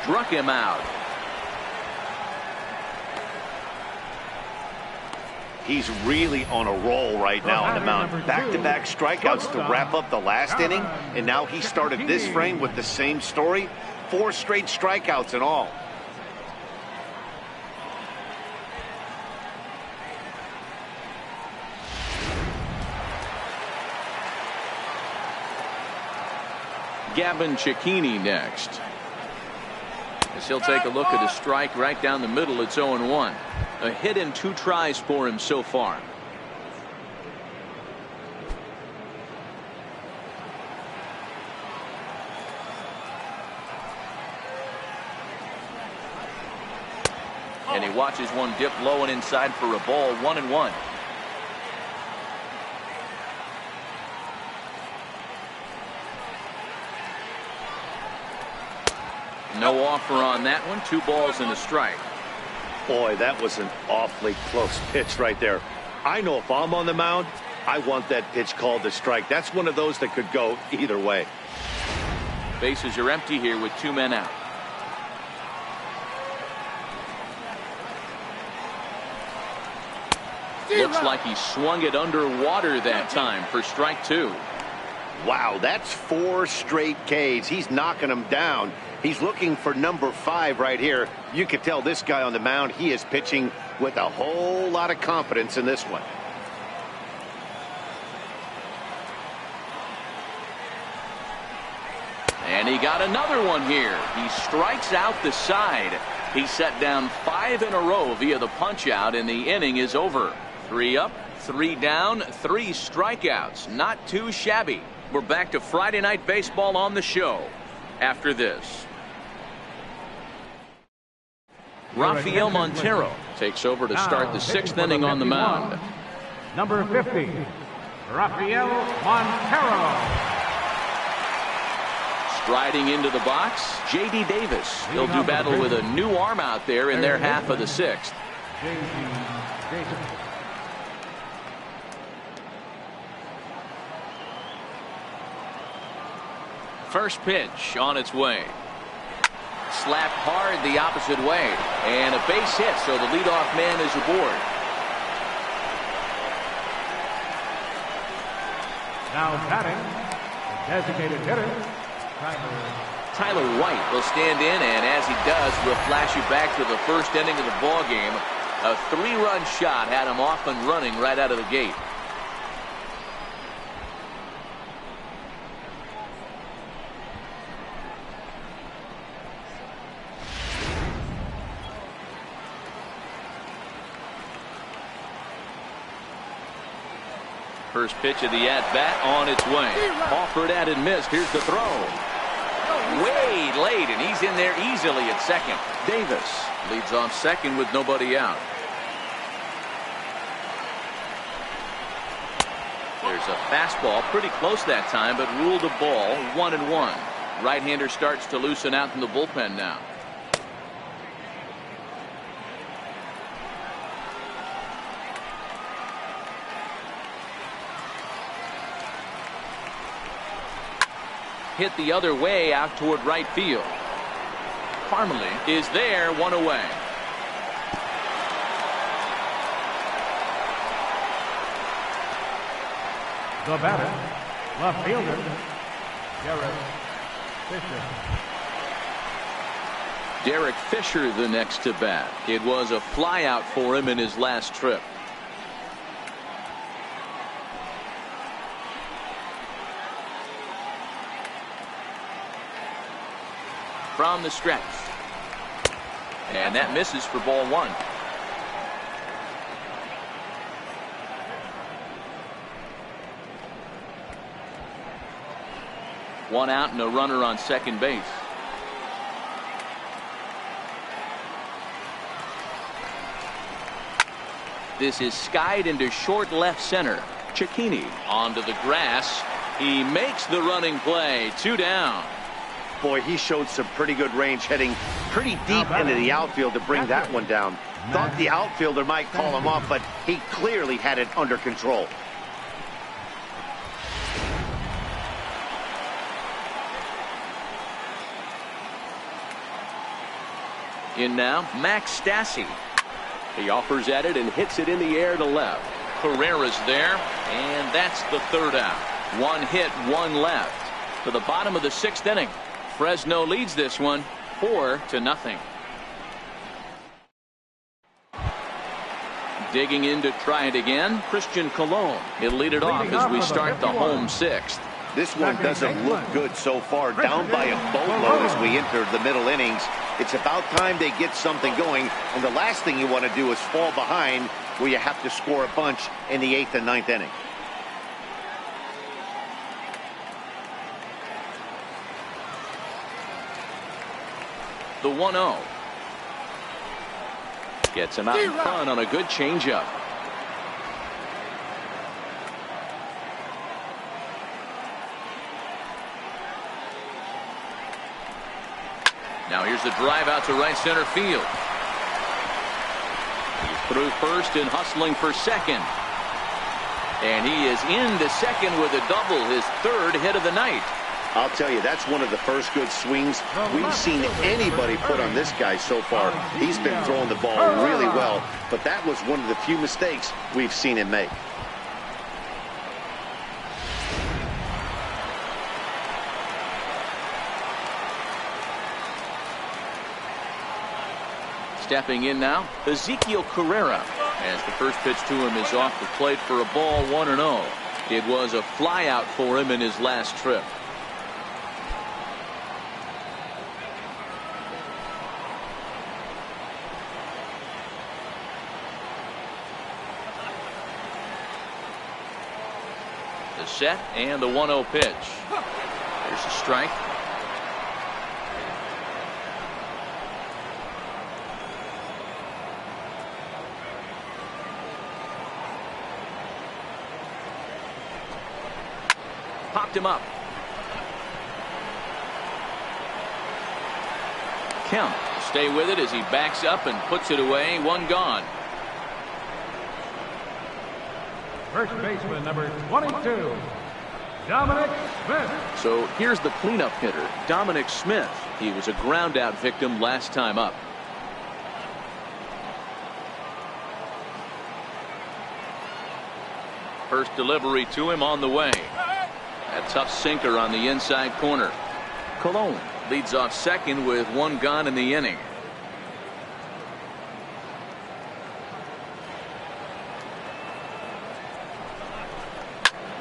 Struck him out. He's really on a roll right now on the mound. Back-to-back strikeouts to wrap up the last inning, and now he started this frame with the same story. 4 straight strikeouts in all. Gavin Cecchini next. As he'll take a look at a strike right down the middle. It's 0-1. A hit and 2 tries for him so far. And he watches one dip low and inside for a ball. 1-1. No offer on that one. 2 balls and a strike. Boy, that was an awfully close pitch right there. I know if I'm on the mound, I want that pitch called a strike. That's one of those that could go either way. Bases are empty here with 2 men out. Looks like he swung it underwater that time for strike 2. Wow, that's 4 straight Ks. He's knocking them down. He's looking for number 5 right here. You can tell this guy on the mound, he is pitching with a whole lot of confidence in this one. And he got another one here. He strikes out the side. He set down 5 in a row via the punch out, and the inning is over. 3 up, 3 down, 3 strikeouts. Not too shabby. We're back to Friday Night Baseball on the show after this. Rafael Montero takes over to start the 6th inning on the mound. Number 50, Rafael Montero. Striding into the box, J.D. Davis. He'll do battle with a new arm out there in their half of the 6th. First pitch on its way. Slapped hard the opposite way. And a base hit, so the leadoff man is aboard. Now batting, the designated hitter, Tyler White will stand in, and as he does, we'll flash you back to the first inning of the ball game. A 3-run shot had him off and running right out of the gate. First pitch of the at-bat on its way. Offered at and missed. Here's the throw. Way late, and he's in there easily at second. Davis leads off second with nobody out. There's a fastball pretty close that time, but ruled a ball. 1-1. Right-hander starts to loosen out in the bullpen now. Hit the other way out toward right field. Parmalee is there, 1 away. the batter, left fielder, Derek Fisher. Derek Fisher the next to bat. It was a flyout for him in his last trip. From the stretch. And that misses for ball 1. One out and a runner on second base. This is skied into short left center. Cicchini onto the grass. He makes the running play. 2 down. Boy, he showed some pretty good range, heading pretty deep into the outfield to bring that one down. Thought the outfielder might call him off, but he clearly had it under control. In now, Max Stassi. He offers at it and hits it in the air to left. Carrera's there, and that's the 3rd out. 1 hit, 1 left. To the bottom of the 6th inning. Fresno leads this one 4-0. Digging in to try it again, Christian Colon. He'll lead it off as we start the home 6th. This one doesn't look good so far. Down by a boatload as we enter the middle innings. It's about time they get something going, and the last thing you want to do is fall behind where you have to score a bunch in the 8th and 9th inning. The 1-0. Gets him out in front on a good changeup. Now here's the drive out to right center field. He's through first and hustling for second. And he is into second with a double, his third hit of the night. I'll tell you, that's one of the first good swings we've seen anybody put on this guy so far. He's been throwing the ball really well, but that was one of the few mistakes we've seen him make. Stepping in now, Ezekiel Carrera, as the first pitch to him is off the plate for a ball, 1-0. It was a flyout for him in his last trip. The set and the 1-0 pitch. There's a strike. Popped him up. Kemp will stay with it as he backs up and puts it away. One gone. First baseman, number 22, Dominic Smith. So here's the cleanup hitter, Dominic Smith. He was a ground out victim last time up. First delivery to him on the way. A tough sinker on the inside corner. Colon leads off second with one gone in the inning.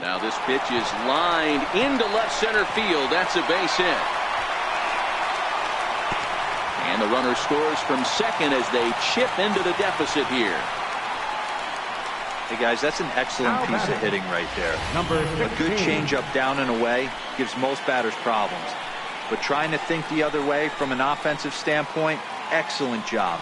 Now this pitch is lined into left center field. That's a base hit. And the runner scores from second as they chip into the deficit here. Hey guys, that's an excellent piece of hitting right there. Number 16. A good changeup down and away gives most batters problems. But trying to think the other way from an offensive standpoint, excellent job.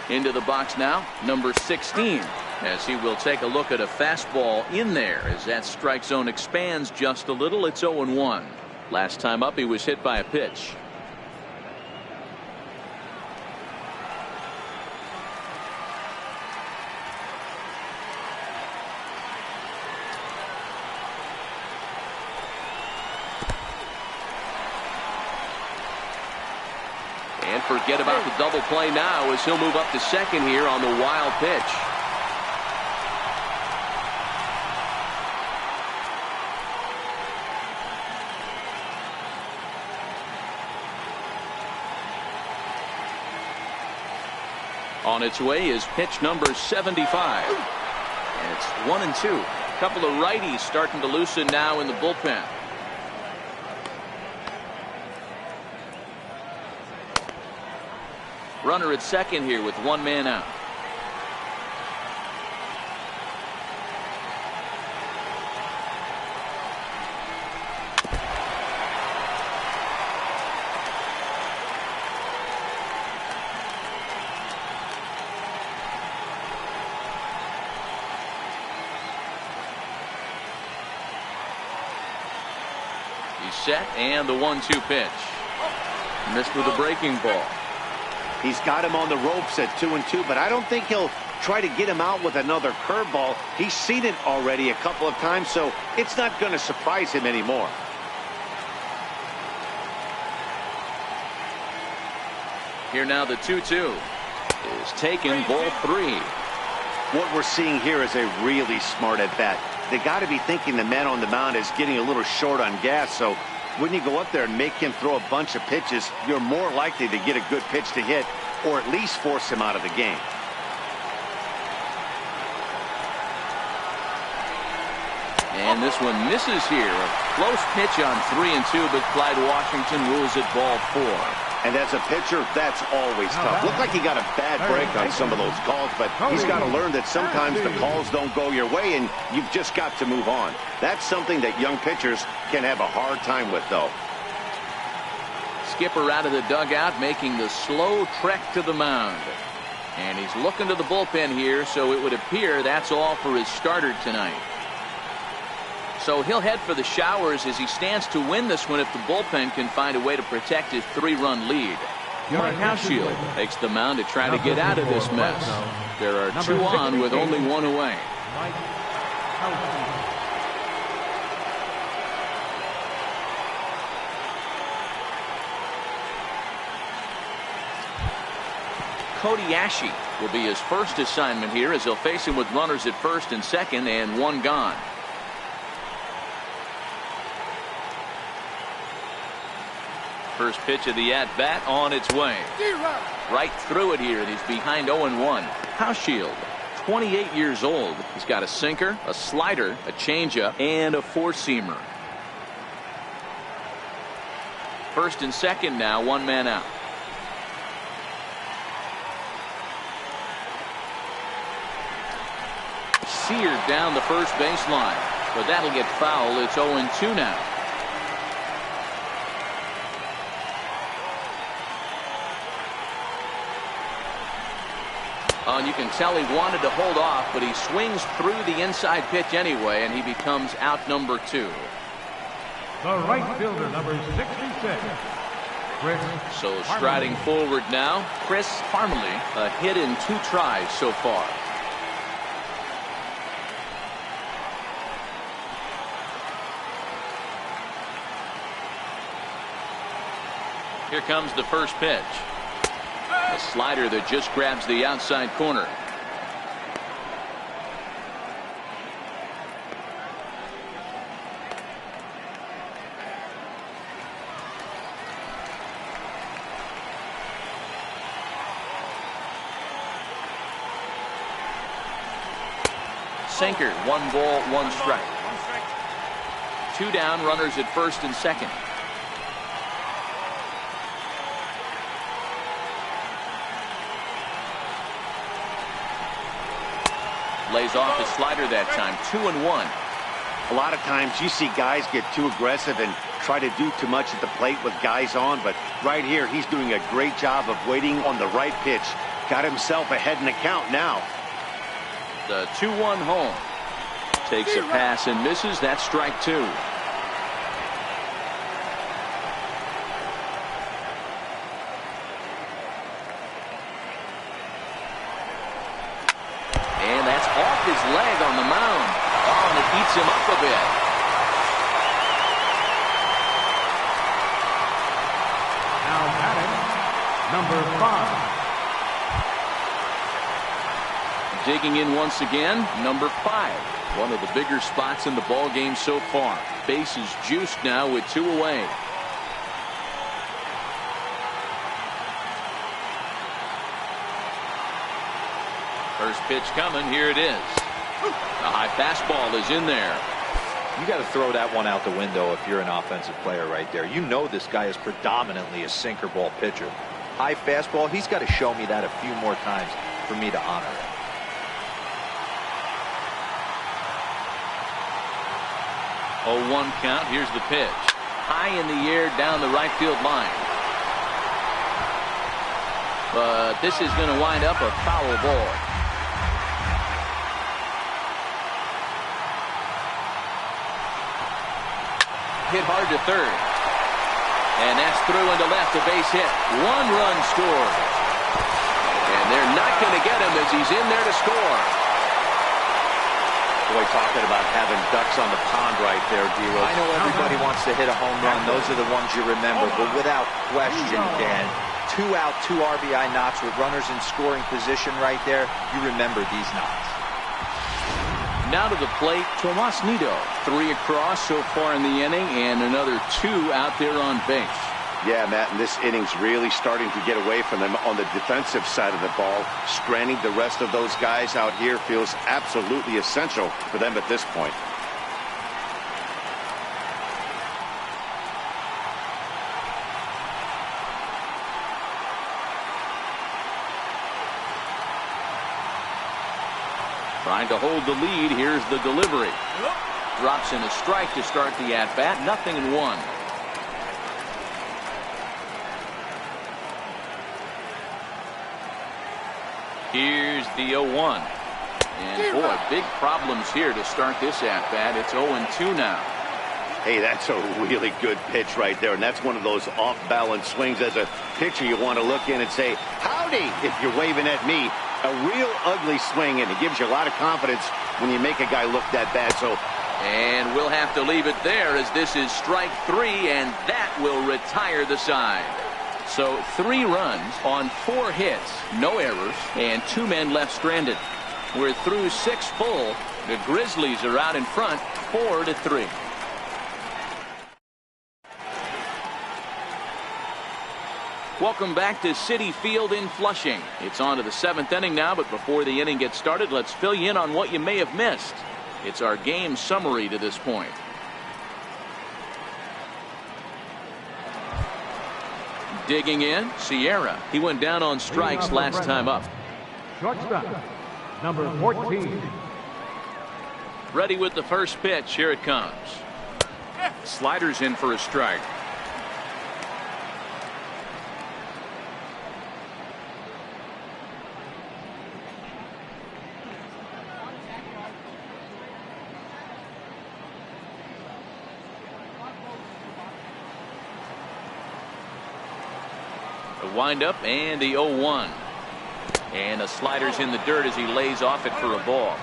Into the box now, number 16, as he will take a look at a fastball in there as that strike zone expands just a little. It's 0-1. Last time up he was hit by a pitch. And forget about the double play now as he'll move up to second here on the wild pitch. On its way is pitch number 75. And it's 1-2. A couple of righties starting to loosen now in the bullpen. Runner at second here with one man out. He's set, and the 1-2 pitch. Missed with a breaking ball. He's got him on the ropes at 2-2, but I don't think he'll try to get him out with another curveball. He's seen it already a couple of times, so it's not going to surprise him anymore. Here now the 2-2 is taken, ball 3. What we're seeing here is a really smart at bat. They got to be thinking the man on the mound is getting a little short on gas, so when you go up there and make him throw a bunch of pitches, you're more likely to get a good pitch to hit or at least force him out of the game. And this one misses here. A close pitch on 3-2, but Clyde Washington rules it ball 4. And as a pitcher, that's always tough. Looked like he got a bad break on some of those calls, but he's got to learn that sometimes the calls don't go your way, and you've just got to move on. That's something that young pitchers can have a hard time with, though. Skipper out of the dugout, making the slow trek to the mound. And he's looking to the bullpen here, so it would appear that's all for his starter tonight. So he'll head for the showers as he stands to win this one if the bullpen can find a way to protect his 3-run lead. Mike Hauschild takes the mound to try to get out of this mess. There are 2 on with only 1 away. Cody Ashe will be his first assignment here as he'll face him with runners at first and second and 1 gone. First pitch of the at-bat on its way. Right through it here, and he's behind 0-1. Hauschild, 28 years old. He's got a sinker, a slider, a changeup, and a 4-seamer. First and second now, 1 man out. Seared down the first baseline, but that'll get foul. It's 0-2 now. And you can tell he wanted to hold off, but he swings through the inside pitch anyway, and he becomes out number 2. The right fielder, number 66. Chris So striding forward now, Chris Parmelee, a hit in 2 tries so far. Here comes the first pitch. A slider that just grabs the outside corner. Sinker, 1 ball, 1 strike. 2 down, runners at first and second. Lays off his slider that time. 2-1. A lot of times you see guys get too aggressive and try to do too much at the plate with guys on, but right here he's doing a great job of waiting on the right pitch. Got himself ahead in the count now. The 2-1 home. Takes a pass and misses. That's strike 2. His leg on the mound. Oh, and it eats him up a bit. now batting, number 5. Digging in once again, number 5. One of the bigger spots in the ball game so far. Bases juiced now with 2 away. First pitch coming. Here it is. The high fastball is in there. You got to throw that one out the window if you're an offensive player right there. You know this guy is predominantly a sinker ball pitcher. High fastball, he's got to show me that a few more times for me to honor it. Oh, 1 count. Here's the pitch. High in the air down the right field line. But this is going to wind up a foul ball. Hit hard to third. And that's through into left, a base hit. 1 run scored. And they're not going to get him as he's in there to score. Boy, talking about having ducks on the pond right there, D-Rose. I know everybody wants to hit a home run. Those are the ones you remember. But without question, Dan, 2 out, 2 RBI knots with runners in scoring position right there. You remember these knots. Now to the plate, Tomas Nido. 3 across so far in the inning, and another 2 out there on base. Yeah, Matt, and this inning's really starting to get away from them on the defensive side of the ball. Stranding the rest of those guys out here feels absolutely essential for them at this point. Trying to hold the lead. Here's the delivery. Drops in a strike to start the at-bat. 0-1. Here's the 0-1. And boy, big problems here to start this at-bat. It's 0-2 now. Hey, that's a really good pitch right there, and that's one of those off-balance swings. As a pitcher, you want to look in and say, howdy, if you're waving at me. A real ugly swing, and it gives you a lot of confidence when you make a guy look that bad. And we'll have to leave it there, as this is strike 3, and that will retire the side. So 3 runs on 4 hits, no errors, and 2 men left stranded. We're through 6 full. The Grizzlies are out in front, 4-3. Welcome back to Citi Field in Flushing. It's on to the 7th inning now, but before the inning gets started, let's fill you in on what you may have missed. It's our game summary to this point. Digging in, Sierra. He went down on strikes last time up. Shortstop, number 14. Ready with the first pitch. Here it comes. Sliders in for a strike. Wind up and the 0-1. And a slider's in the dirt as he lays off it for a ball.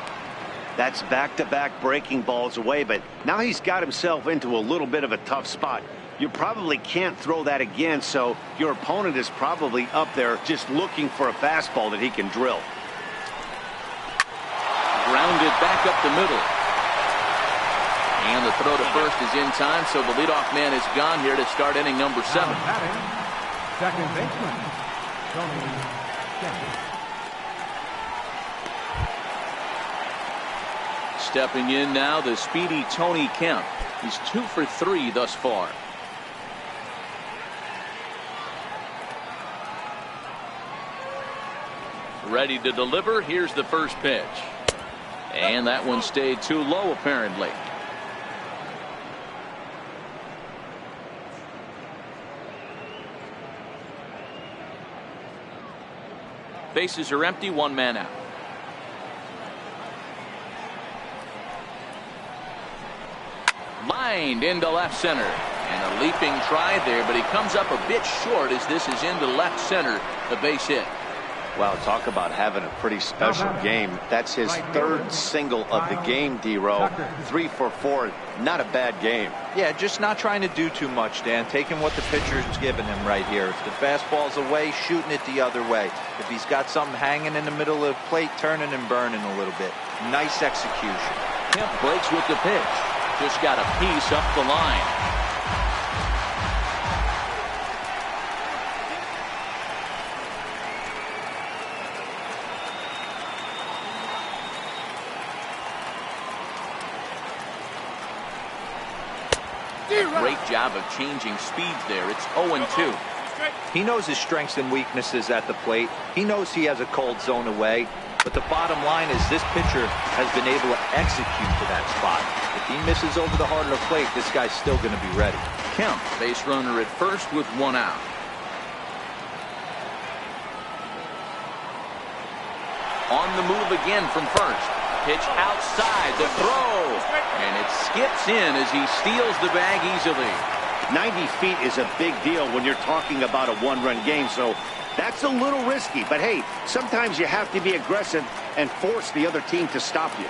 That's back-to-back breaking balls away, but now he's got himself into a little bit of a tough spot. You probably can't throw that again, so your opponent is probably up there just looking for a fastball that he can drill. Grounded back up the middle. And the throw to first is in time, so the leadoff man is gone here to start inning number 7. Second baseman, Tony Kemp. Stepping in now, the speedy Tony Kemp. He's 2 for 3 thus far. Ready to deliver. Here's the first pitch. And that one stayed too low, apparently. Bases are empty, 1 man out. Lined into left center. And a leaping try there, but he comes up a bit short as this is into left center, the base hit. Wow, talk about having a pretty special game. That's his 3rd single of the game, D-Row. 3 for 4. Not a bad game. Yeah, just not trying to do too much, Dan. Taking what the pitcher's giving him right here. If the fastball's away, shooting it the other way. If he's got something hanging in the middle of the plate, turning and burning a little bit. Nice execution. Kemp breaks with the pitch. Just got a piece up the line. Great job of changing speeds there. It's 0-2. He knows his strengths and weaknesses at the plate. He knows he has a cold zone away. But the bottom line is this pitcher has been able to execute to that spot. If he misses over the heart of the plate, this guy's still going to be ready. Kemp, base runner at first with 1 out. On the move again from first. Pitch outside, the throw. And it skips in as he steals the bag easily. 90 feet is a big deal when you're talking about a 1-run game, so that's a little risky. But hey, sometimes you have to be aggressive and force the other team to stop you.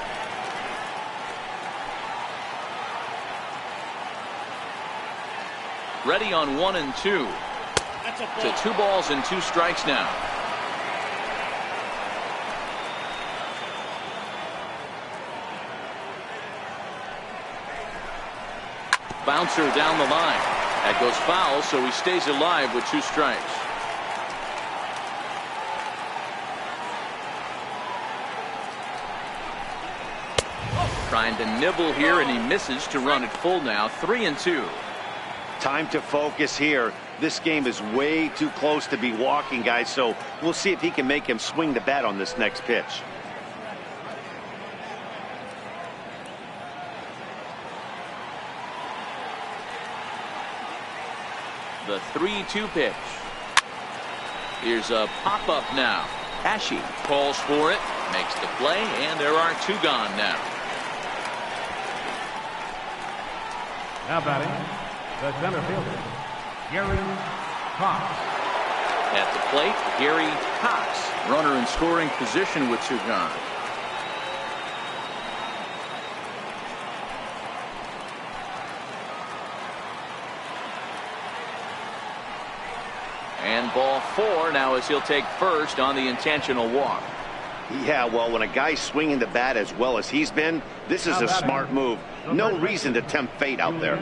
Ready on 1 and 2. To 2 balls and 2 strikes now. Bouncer down the line. That goes foul, so he stays alive with 2 strikes. Trying to nibble here, and he misses to run it full now. 3 and 2. Time to focus here. This game is way too close to be walking, guys, so we'll see if he can make him swing the bat on this next pitch. The 3-2 pitch. Here's a pop-up now. Ashe calls for it, makes the play, and there are 2 gone now. Now batting, the center fielder, Gary Cox. At the plate, Gary Cox. Runner in scoring position with 2 gone. And ball 4 now as he'll take first on the intentional walk. Yeah, well, when a guy's swinging the bat as well as he's been, this is a smart move. No reason to tempt fate out there.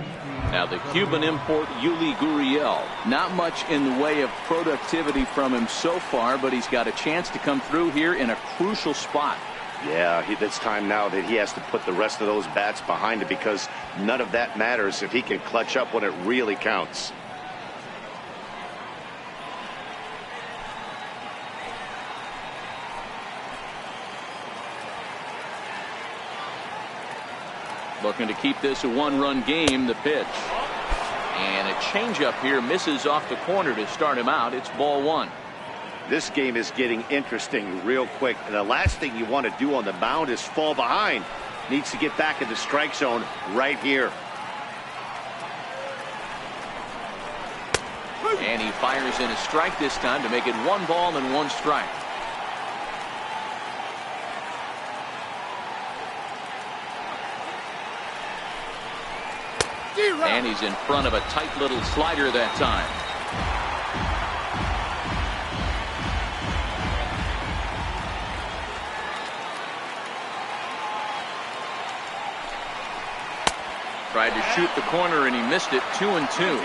Now the Cuban import Yuli Gurriel. Not much in the way of productivity from him so far, but he's got a chance to come through here in a crucial spot. Yeah, it's time now that he has to put the rest of those bats behind it, because none of that matters if he can clutch up when it really counts. Looking to keep this a 1-run game. The pitch. And a changeup here misses off the corner to start him out. It's ball 1. This game is getting interesting real quick. And the last thing you want to do on the mound is fall behind. Needs to get back in the strike zone right here. And he fires in a strike this time to make it 1 ball and 1 strike. And he's in front of a tight little slider that time. Tried to shoot the corner and he missed it. 2-2.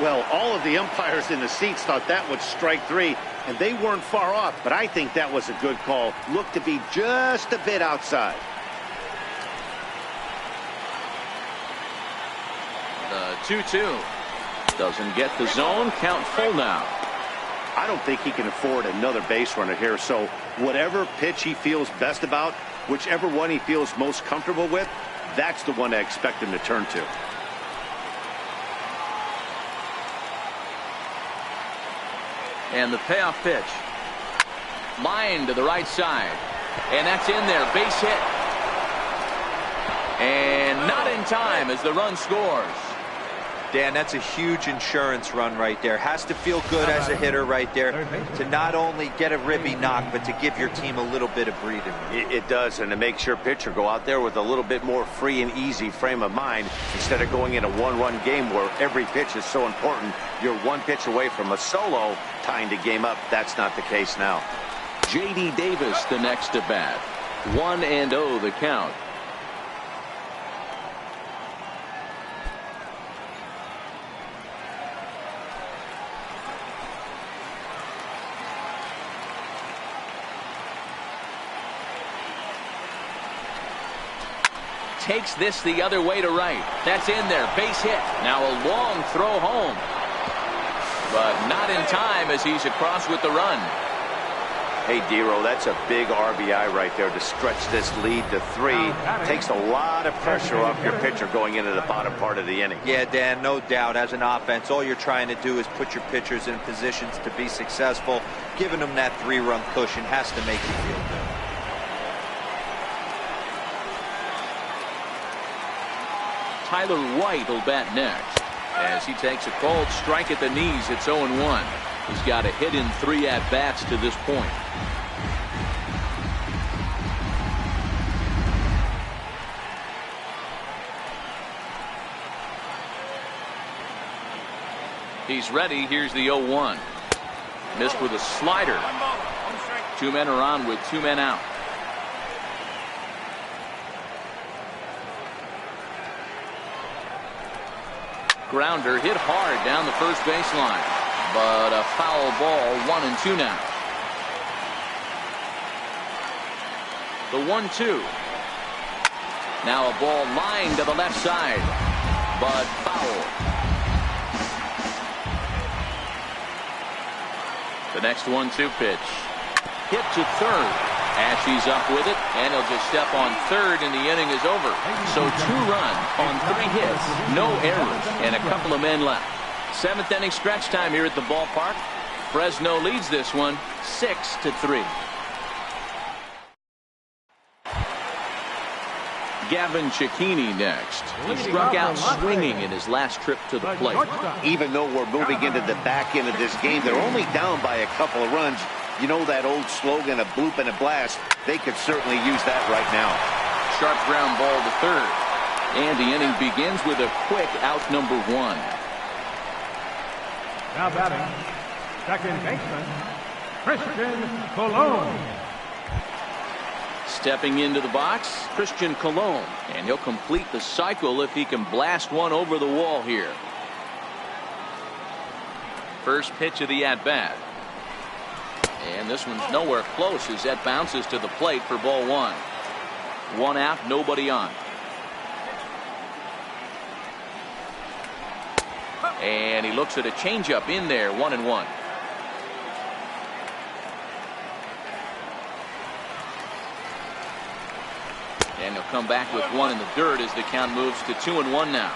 Well, all of the umpires in the seats thought that was strike 3, and they weren't far off. But I think that was a good call. Looked to be just a bit outside. The 2-2. Doesn't get the zone. Count full now. I don't think he can afford another base runner here. So whatever pitch he feels best about, whichever one he feels most comfortable with, that's the one I expect him to turn to. And the payoff pitch. Line to the right side. And that's in there. Base hit. And not in time as the run scores. Dan, that's a huge insurance run right there. Has to feel good as a hitter right there to not only get a ribby knock, but to give your team a little bit of breathing room. It does, and it makes your pitcher go out there with a little bit more free and easy frame of mind instead of going in a 1-run game where every pitch is so important. You're 1 pitch away from a solo tying the game up. That's not the case now. J.D. Davis the next to bat. 1-0 the count. Takes this the other way to right. That's in there. Base hit. Now a long throw home. But not in time as he's across with the run. Hey, Dero, that's a big RBI right there to stretch this lead to 3. Takes a lot of pressure off your pitcher going into the bottom part of the inning. Yeah, Dan, no doubt. As an offense, all you're trying to do is put your pitchers in positions to be successful. Giving them that 3-run cushion has to make you feel good. Tyler White will bat next as he takes a cold strike at the knees. It's 0-1. He's got a hit in 3 at-bats to this point. He's ready. Here's the 0-1. Missed with a slider. 1 ball, 1 strike. 2 men are on with 2 men out. Grounder hit hard down the first baseline, but a foul ball. 1-2 now. The 1-2. Now a ball lined to the left side, but foul. The next 1-2 pitch. Hit to third. Ashe's up with it, and he'll just step on third, and the inning is over. So 2 runs on 3 hits, no errors, and a couple of men left. Seventh inning stretch time here at the ballpark. Fresno leads this one 6-3. Gavin Cecchini next. He struck out swinging in his last trip to the plate. Even though we're moving into the back end of this game, they're only down by a couple of runs. You know that old slogan, a bloop and a blast. They could certainly use that right now. Sharp ground ball to third. And the inning begins with a quick out number 1. Now batting, second baseman, Christian Colon. Stepping into the box, Christian Colon. And he'll complete the cycle if he can blast one over the wall here. First pitch of the at-bat. And this one's nowhere close as that bounces to the plate for ball 1. 1 out, nobody on. And he looks at a changeup in there, 1-1. And he'll come back with 1 in the dirt as the count moves to 2-1 now.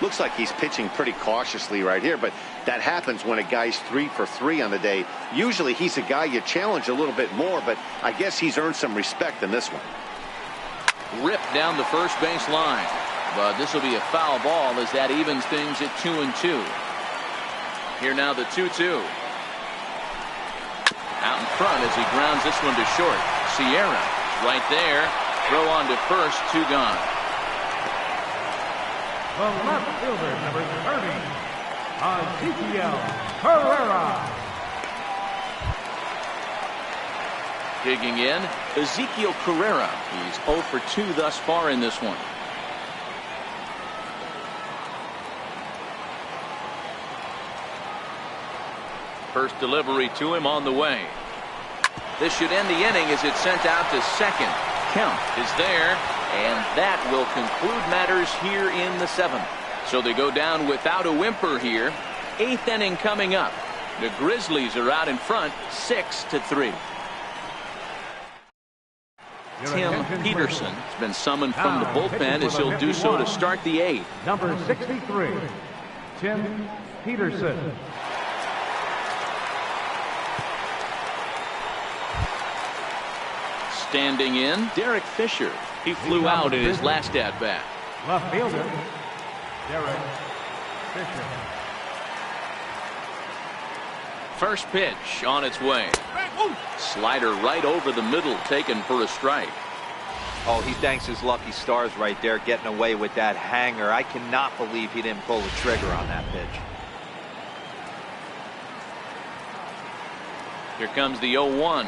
Looks like he's pitching pretty cautiously right here, but that happens when a guy's 3 for 3 on the day. Usually he's a guy you challenge a little bit more, but I guess he's earned some respect in this one. Ripped down the first base line. But this will be a foul ball as that evens things at 2-2. Here now the 2-2. Out in front as he grounds this one to short. Sierra right there. Throw on to first, 2 gone. The left fielder, number 30, Ezekiel Carrera. Digging in, Ezekiel Carrera. He's 0 for 2 thus far in this one. First delivery to him on the way. This should end the inning as it's sent out to second. Kemp is there, and that will conclude matters here in the 7th. So they go down without a whimper here. 8th inning coming up. The Grizzlies are out in front 6-3. Tim Peterson has been summoned from the bullpen as he'll do so to start the 8th. Number 63, Tim Peterson. Standing in, Derek Fisher. He flew out in his last at-bat. Left fielder, Derek Fisher. First pitch on its way. Slider right over the middle, taken for a strike. Oh, he thanks his lucky stars right there, getting away with that hanger. I cannot believe he didn't pull the trigger on that pitch. Here comes the 0-1.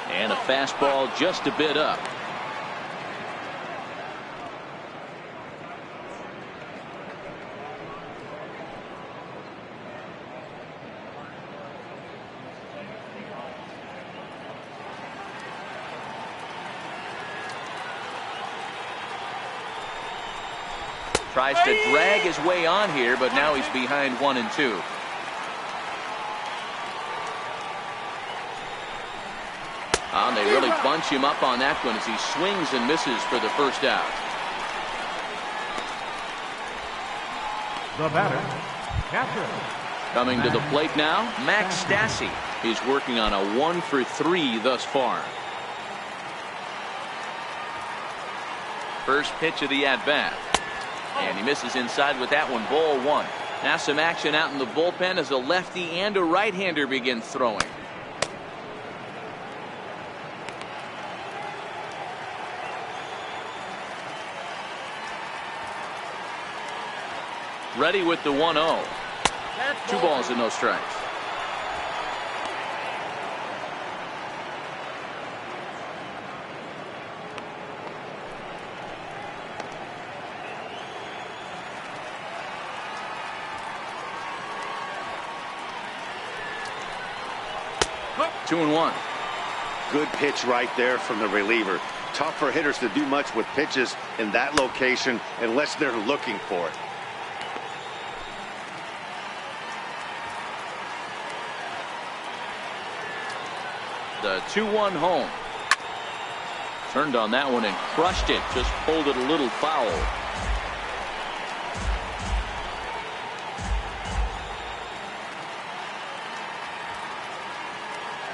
And a fastball just a bit up. Tries to drag his way on here, but now he's behind 1 and 2. And they really bunch him up on that one as he swings and misses for the first out. The batter, catcher. Coming to the plate now, Max Stassi. He's working on a 1 for 3 thus far. First pitch of the at-bat. And he misses inside with that one, ball 1. Now some action out in the bullpen as a lefty and a right-hander begin throwing. Ready with the 1-0. 2 balls and no strikes. Two and 1. Good pitch right there from the reliever. Tough for hitters to do much with pitches in that location unless they're looking for it. The 2-1 home. Turned on that one and crushed it. Just pulled it a little foul.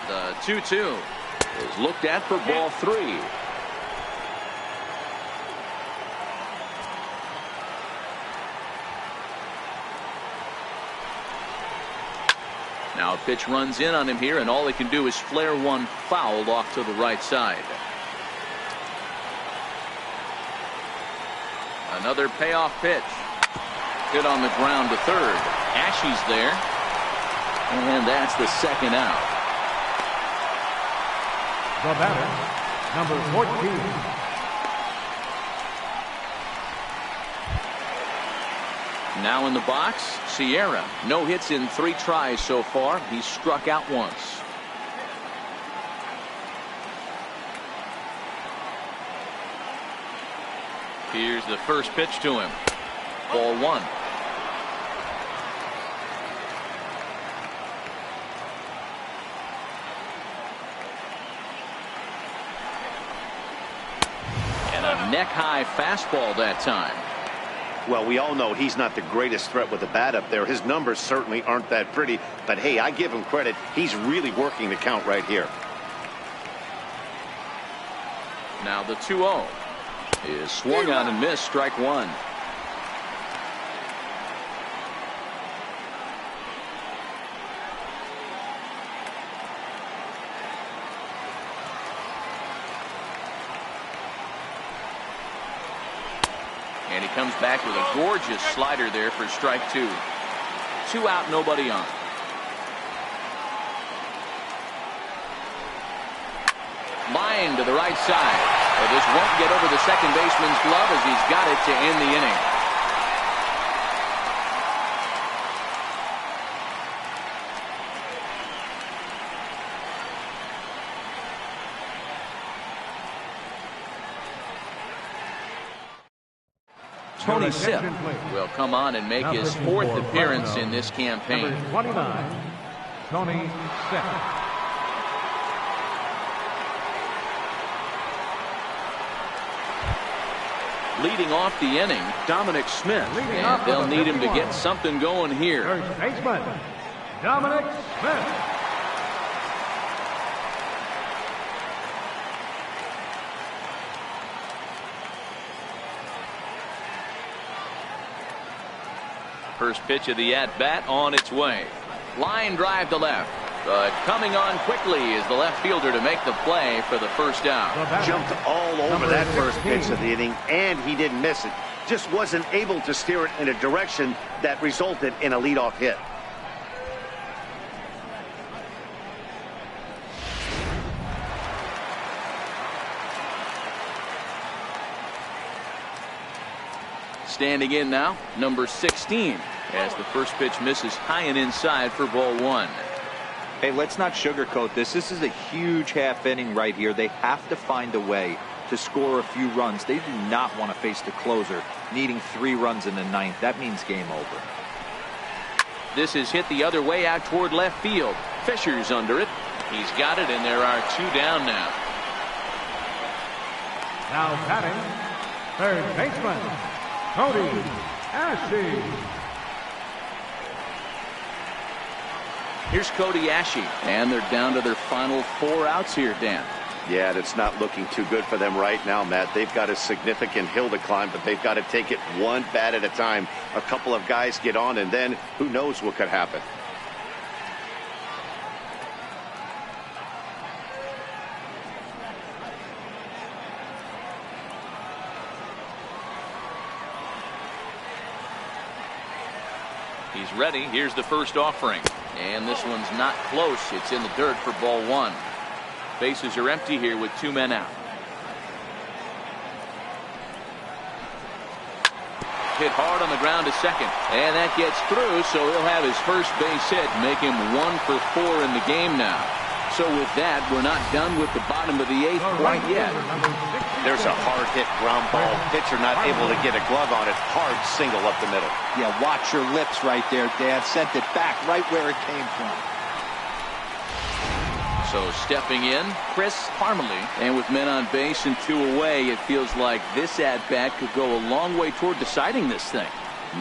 The 2-2 is looked at for ball 3. Now a pitch runs in on him here, and all he can do is flare one foul off to the right side. Another payoff pitch. Hit on the ground to third. Ashe's there. And that's the second out. The batter, number 14. Now in the box, Sierra. No hits in 3 tries so far. He's struck out once. Here's the first pitch to him. Ball 1. And a neck-high fastball that time. Well, we all know he's not the greatest threat with the bat up there. His numbers certainly aren't that pretty. But, hey, I give him credit. He's really working the count right here. Now the 2-0 is swung on and missed. Strike 1. And he comes back with a gorgeous slider there for strike 2. 2 out, nobody on. Line to the right side. But this won't get over the second baseman's glove as he's got it to end the inning. Tony Sipp will come on and make his 4th appearance in this campaign. Number 29, Tony Sipp. Leading off the inning, Dominic Smith. And they'll need him to get something going here. First baseman, Dominic Smith. First pitch of the at-bat on its way. Line drive to left. But coming on quickly is the left fielder to make the play for the first out. Jumped all over that first pitch of the inning, and he didn't miss it. Just wasn't able to steer it in a direction that resulted in a leadoff hit. Standing in now, number 16, as the first pitch misses high and inside for ball 1. Hey, let's not sugarcoat this. This is a huge half inning right here. They have to find a way to score a few runs. They do not want to face the closer, needing 3 runs in the 9th. That means game over. This is hit the other way out toward left field. Fisher's under it. He's got it, and there are 2 down now. Now batting, third baseman, Cody Ashe. Here's Cody Ashe, and they're down to their final 4 outs here, Dan. Yeah, that's not looking too good for them right now, Matt. They've got a significant hill to climb, but they've got to take it one bat at a time. A couple of guys get on, and then who knows what could happen. He's ready. Here's the first offering. And this one's not close. It's in the dirt for ball 1. Bases are empty here with 2 men out. Hit hard on the ground to second. And that gets through, so he'll have his first base hit, make him 1 for 4 in the game now. So with that, we're not done with the bottom of the 8th quite yet. There's a hard hit ground ball. Pitcher not able to get a glove on it. Hard single up the middle. Yeah, watch your lips right there, Dad. Sent it back right where it came from. So stepping in, Chris Parmalee. And with men on base and 2 away, it feels like this at-bat could go a long way toward deciding this thing.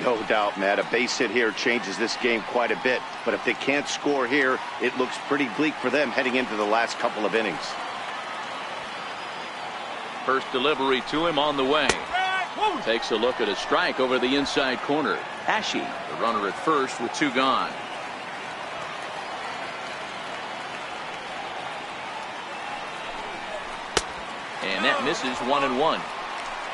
No doubt, Matt. A base hit here changes this game quite a bit. But if they can't score here, it looks pretty bleak for them heading into the last couple of innings. First delivery to him on the way. Takes a look at a strike over the inside corner. Ashe, the runner at first with 2 gone. And that misses 1-1.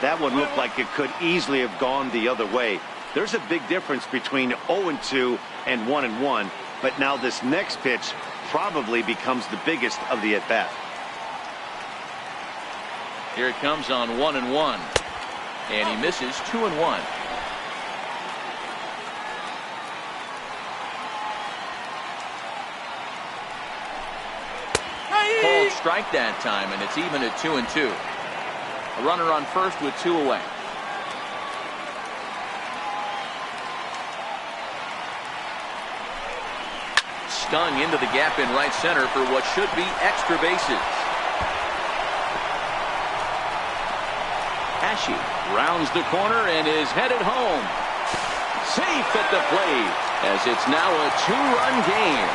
That one looked like it could easily have gone the other way. There's a big difference between 0-2 and 1-1. But now this next pitch probably becomes the biggest of the at-bat. Here it comes on 1-1. And he misses 2-1. Called strike that time, and it's even at 2-2. A runner on first with 2 away. Stung into the gap in right center for what should be extra bases. Ashe rounds the corner and is headed home. Safe at the plate, as it's now a 2-run game.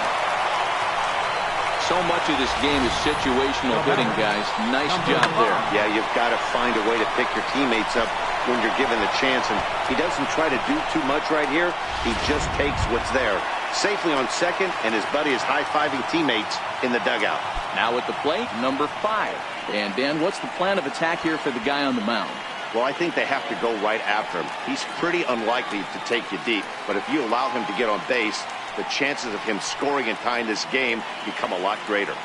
So much of this game is situational hitting, guys. Nice job there. Yeah, you've got to find a way to pick your teammates up when you're given the chance. And he doesn't try to do too much right here. He just takes what's there. Safely on second, and his buddy is high-fiving teammates in the dugout. Now at the plate, number 5. And Dan, what's the plan of attack here for the guy on the mound? Well, I think they have to go right after him. He's pretty unlikely to take you deep, but if you allow him to get on base, the chances of him scoring and tying this game become a lot greater.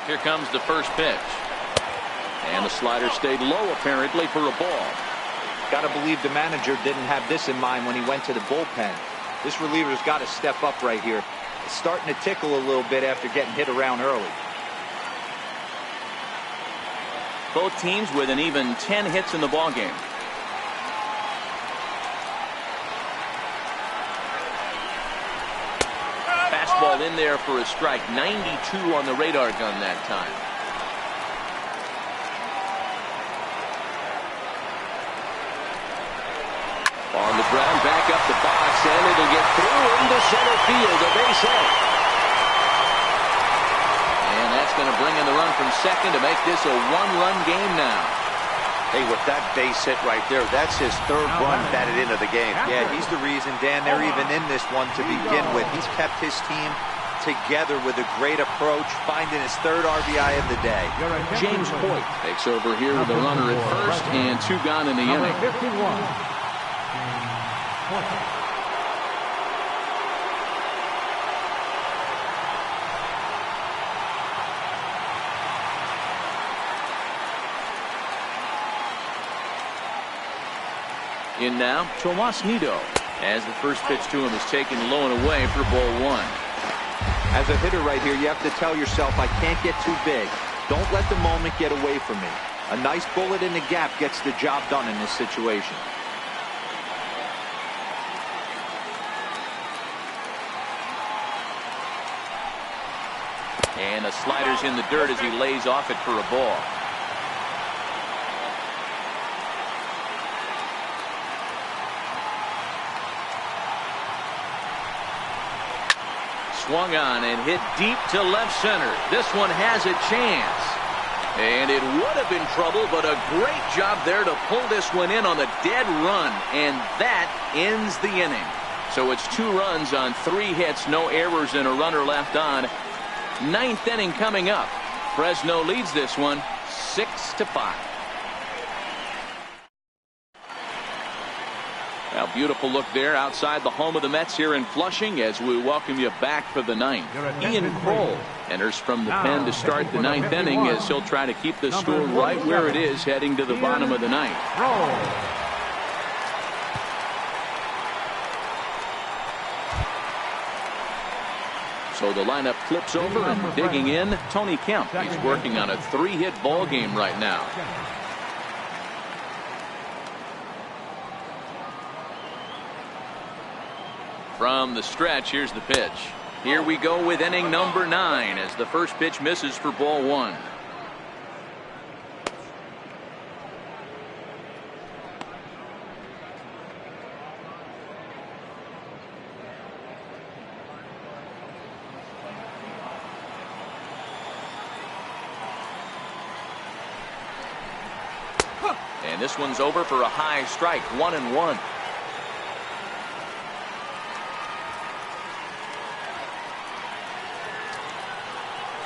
Here comes the first pitch. And the slider stayed low apparently for a ball. Got to believe the manager didn't have this in mind when he went to the bullpen. This reliever's got to step up right here. It's starting to tickle a little bit after getting hit around early. Both teams with an even 10 hits in the ballgame. Fastball in there for a strike. 92 on the radar gun that time. On the ground, back up the box, and it'll get through into center field. A base hit. And that's going to bring in the run from second to make this a 1-run game now. Hey, with that base hit right there, that's his 3rd run batted into the game. Yeah, he's the reason, Dan, they're even in this one to begin with. He's kept his team together with a great approach, finding his 3rd RBI of the day. James Hoyt takes over here with a runner at first and 2 gone in the inning. In now, Tomas Nido, as the first pitch to him is taken low and away for ball 1. As a hitter right here, you have to tell yourself, I can't get too big. Don't let the moment get away from me. A nice bullet in the gap gets the job done in this situation. And the slider's in the dirt as he lays off it for a ball. Swung on and hit deep to left center. This one has a chance. And it would have been trouble, but a great job there to pull this one in on the dead run. And that ends the inning. So it's 2 runs on 3 hits, no errors, and a runner left on. 9th inning coming up. Fresno leads this one 6-5. A beautiful look there outside the home of the Mets here in Flushing as we welcome you back for the 9th. Ian Kroll enters from the pen to start the 9th inning as he'll try to keep the score right where it is heading to the bottom of the 9th. So the lineup flips over and digging in, Tony Kemp. He's working on a 3-hit ball game right now. From the stretch, here's the pitch. Here we go with inning number 9 as the first pitch misses for ball 1. And this one's over for a high strike, 1-1.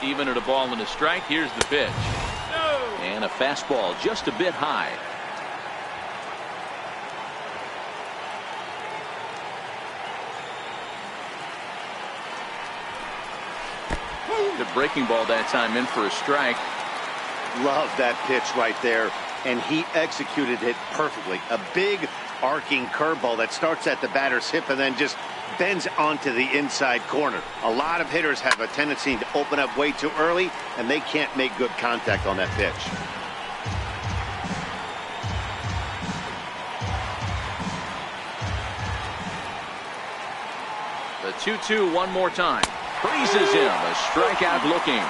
Even at a ball and a strike, here's the pitch. And a fastball just a bit high. The breaking ball that time in for a strike. Love that pitch right there, and he executed it perfectly. A big arcing curveball that starts at the batter's hip and then just bends onto the inside corner. A lot of hitters have a tendency to open up way too early, and they can't make good contact on that pitch. The 2-2 one more time. Freezes him. A strikeout looking.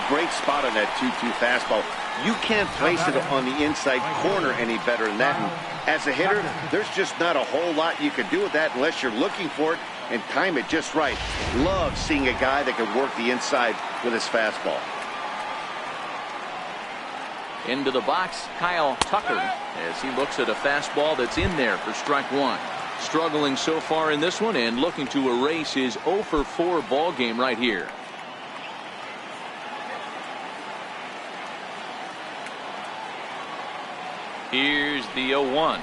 Great spot on that 2-2 fastball. You can't place it on the inside corner any better than that. And as a hitter, there's just not a whole lot you can do with that unless you're looking for it and time it just right. Love seeing a guy that can work the inside with his fastball. Into the box, Kyle Tucker, as he looks at a fastball that's in there for strike 1. Struggling so far in this one and looking to erase his 0-for-4 ball game right here. Here's the 0-1.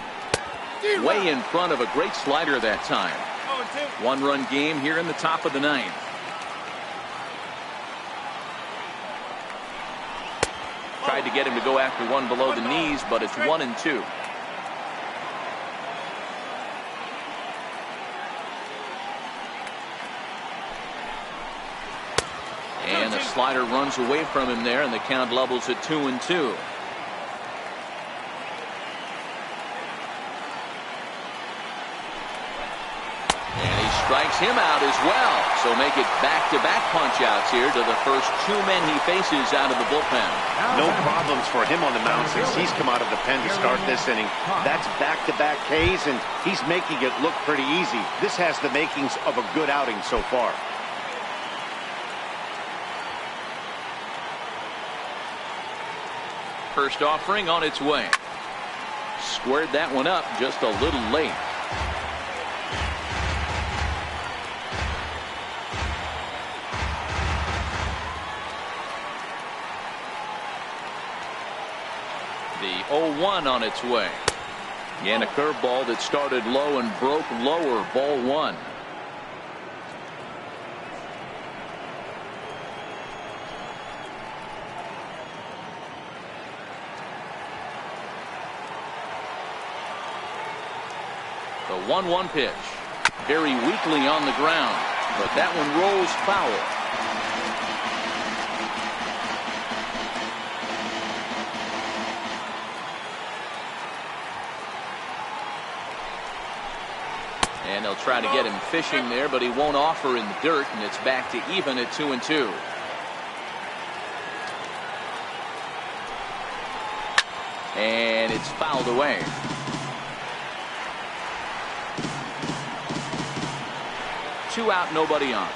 Way in front of a great slider that time. 1-run game here in the top of the 9th. Tried to get him to go after one below the knees, but it's 1-2. And the slider runs away from him there, and the count levels at 2-2. Strikes him out as well. So make it back-to-back punch-outs here to the first 2 men he faces out of the bullpen. No problems for him on the mound since he's come out of the pen to start this inning. That's back-to-back Ks, and he's making it look pretty easy. This has the makings of a good outing so far. First offering on its way. Squared that one up just a little late. The 0-1 on its way. And a curveball that started low and broke lower, ball 1. The 1-1 pitch. Very weakly on the ground, but that one rolls foul. And they'll try to get him fishing there, but he won't offer in the dirt, and it's back to even at 2-2. And it's fouled away. Two out, nobody on.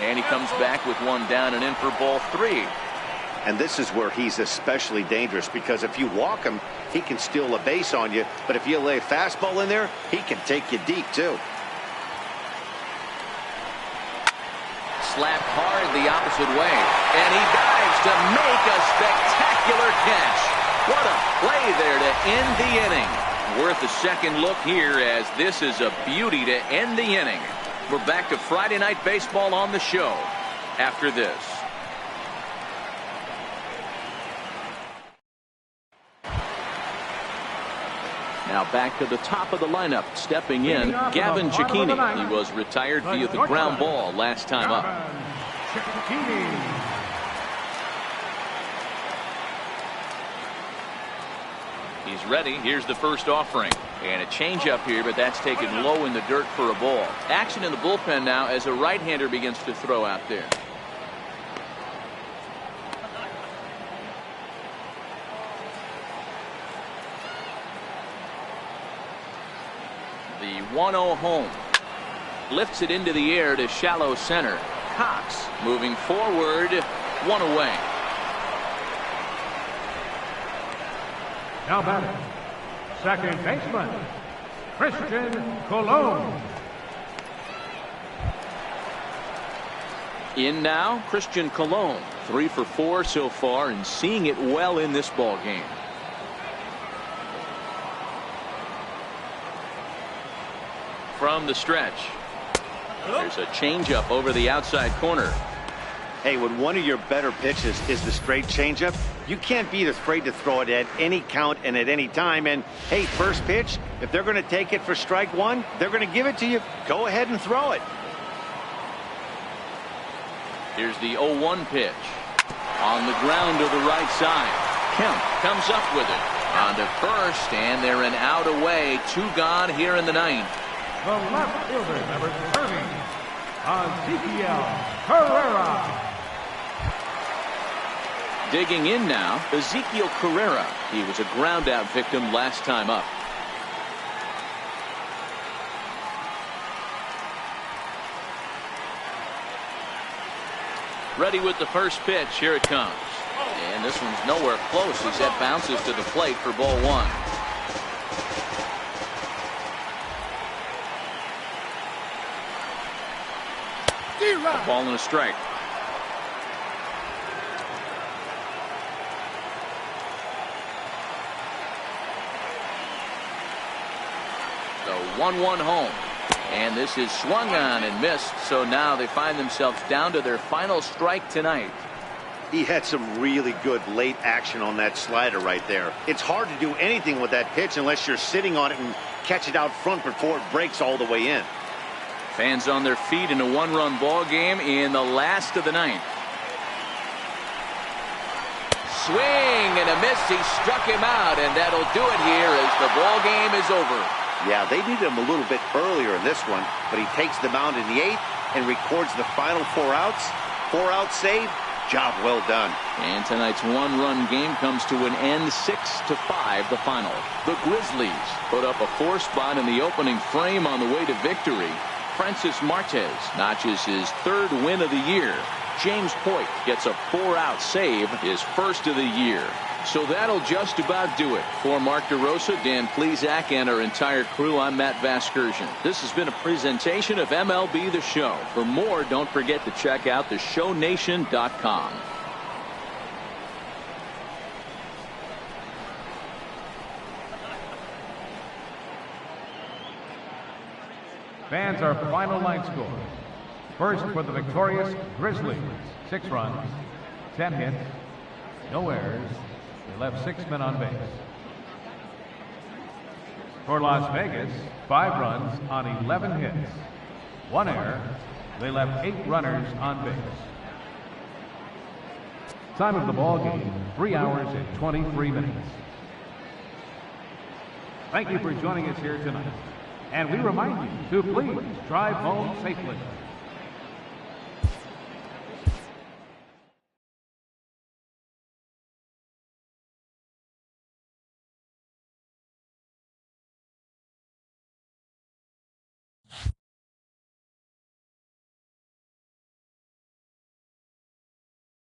And he comes back with one down and in for ball 3. And this is where he's especially dangerous, because if you walk him, he can steal a base on you. But if you lay a fastball in there, he can take you deep, too. Slapped hard the opposite way. And he dives to make a spectacular catch. What a play there to end the inning. Worth a second look here, as this is a beauty to end the inning. We're back to Friday Night Baseball on the show after this. Now back to the top of the lineup. Stepping in, Gavin Cecchini. He was retired via the ground ball last time up. He's ready. Here's the first offering. And a changeup here, but that's taken low in the dirt for a ball. Action in the bullpen now as a right-hander begins to throw out there. The 1-0 home. Lifts it into the air to shallow center. Cox moving forward. One away. Now batting, second baseman, Christian Colon. In now, Christian Colon. 3 for 4 so far and seeing it well in this ball game. From the stretch. There's a changeup over the outside corner. Hey, when one of your better pitches is the straight changeup, you can't be afraid to throw it at any count and at any time. And hey, first pitch, if they're going to take it for strike one, they're going to give it to you. Go ahead and throw it. Here's the 0-1 pitch. On the ground to the right side. Kemp comes up with it. On to first, and they're an out away. 2 gone here in the 9th. The left fielder, number 30, Ezekiel Carrera. Digging in now, Ezekiel Carrera. He was a ground out victim last time up. Ready with the first pitch. Here it comes. And this one's nowhere close as that bounces to the plate for ball 1. A ball and a strike. The 1-1 home. And this is swung on and missed. So now they find themselves down to their final strike tonight. He had some really good late action on that slider right there. It's hard to do anything with that pitch unless you're sitting on it and catch it out front before it breaks all the way in. Fans on their feet in a 1-run ball game in the last of the 9th. Swing and a miss. He struck him out, and that'll do it here as the ball game is over. Yeah, they needed him a little bit earlier in this one, but he takes the mound in the 8th and records the final 4 outs. 4-out save. Job well done. And tonight's 1-run game comes to an end. 6-5 the final. The Grizzlies put up a 4 spot in the opening frame on the way to victory. Francis Martes notches his 3rd win of the year. James Hoyt gets a 4-out save, his 1st of the year. So that'll just about do it. For Mark DeRosa, Dan Plesac, and our entire crew, I'm Matt Vasgersian. This has been a presentation of MLB The Show. For more, don't forget to check out theshownation.com. Fans, our final line score. First for the victorious Grizzlies, 6 runs, 10 hits, no errors. They left 6 men on base. For Las Vegas, 5 runs on 11 hits, 1 error. They left 8 runners on base. Time of the ball game, 3 hours and 23 minutes. Thank you for joining us here tonight. And we remind you to please drive home safely.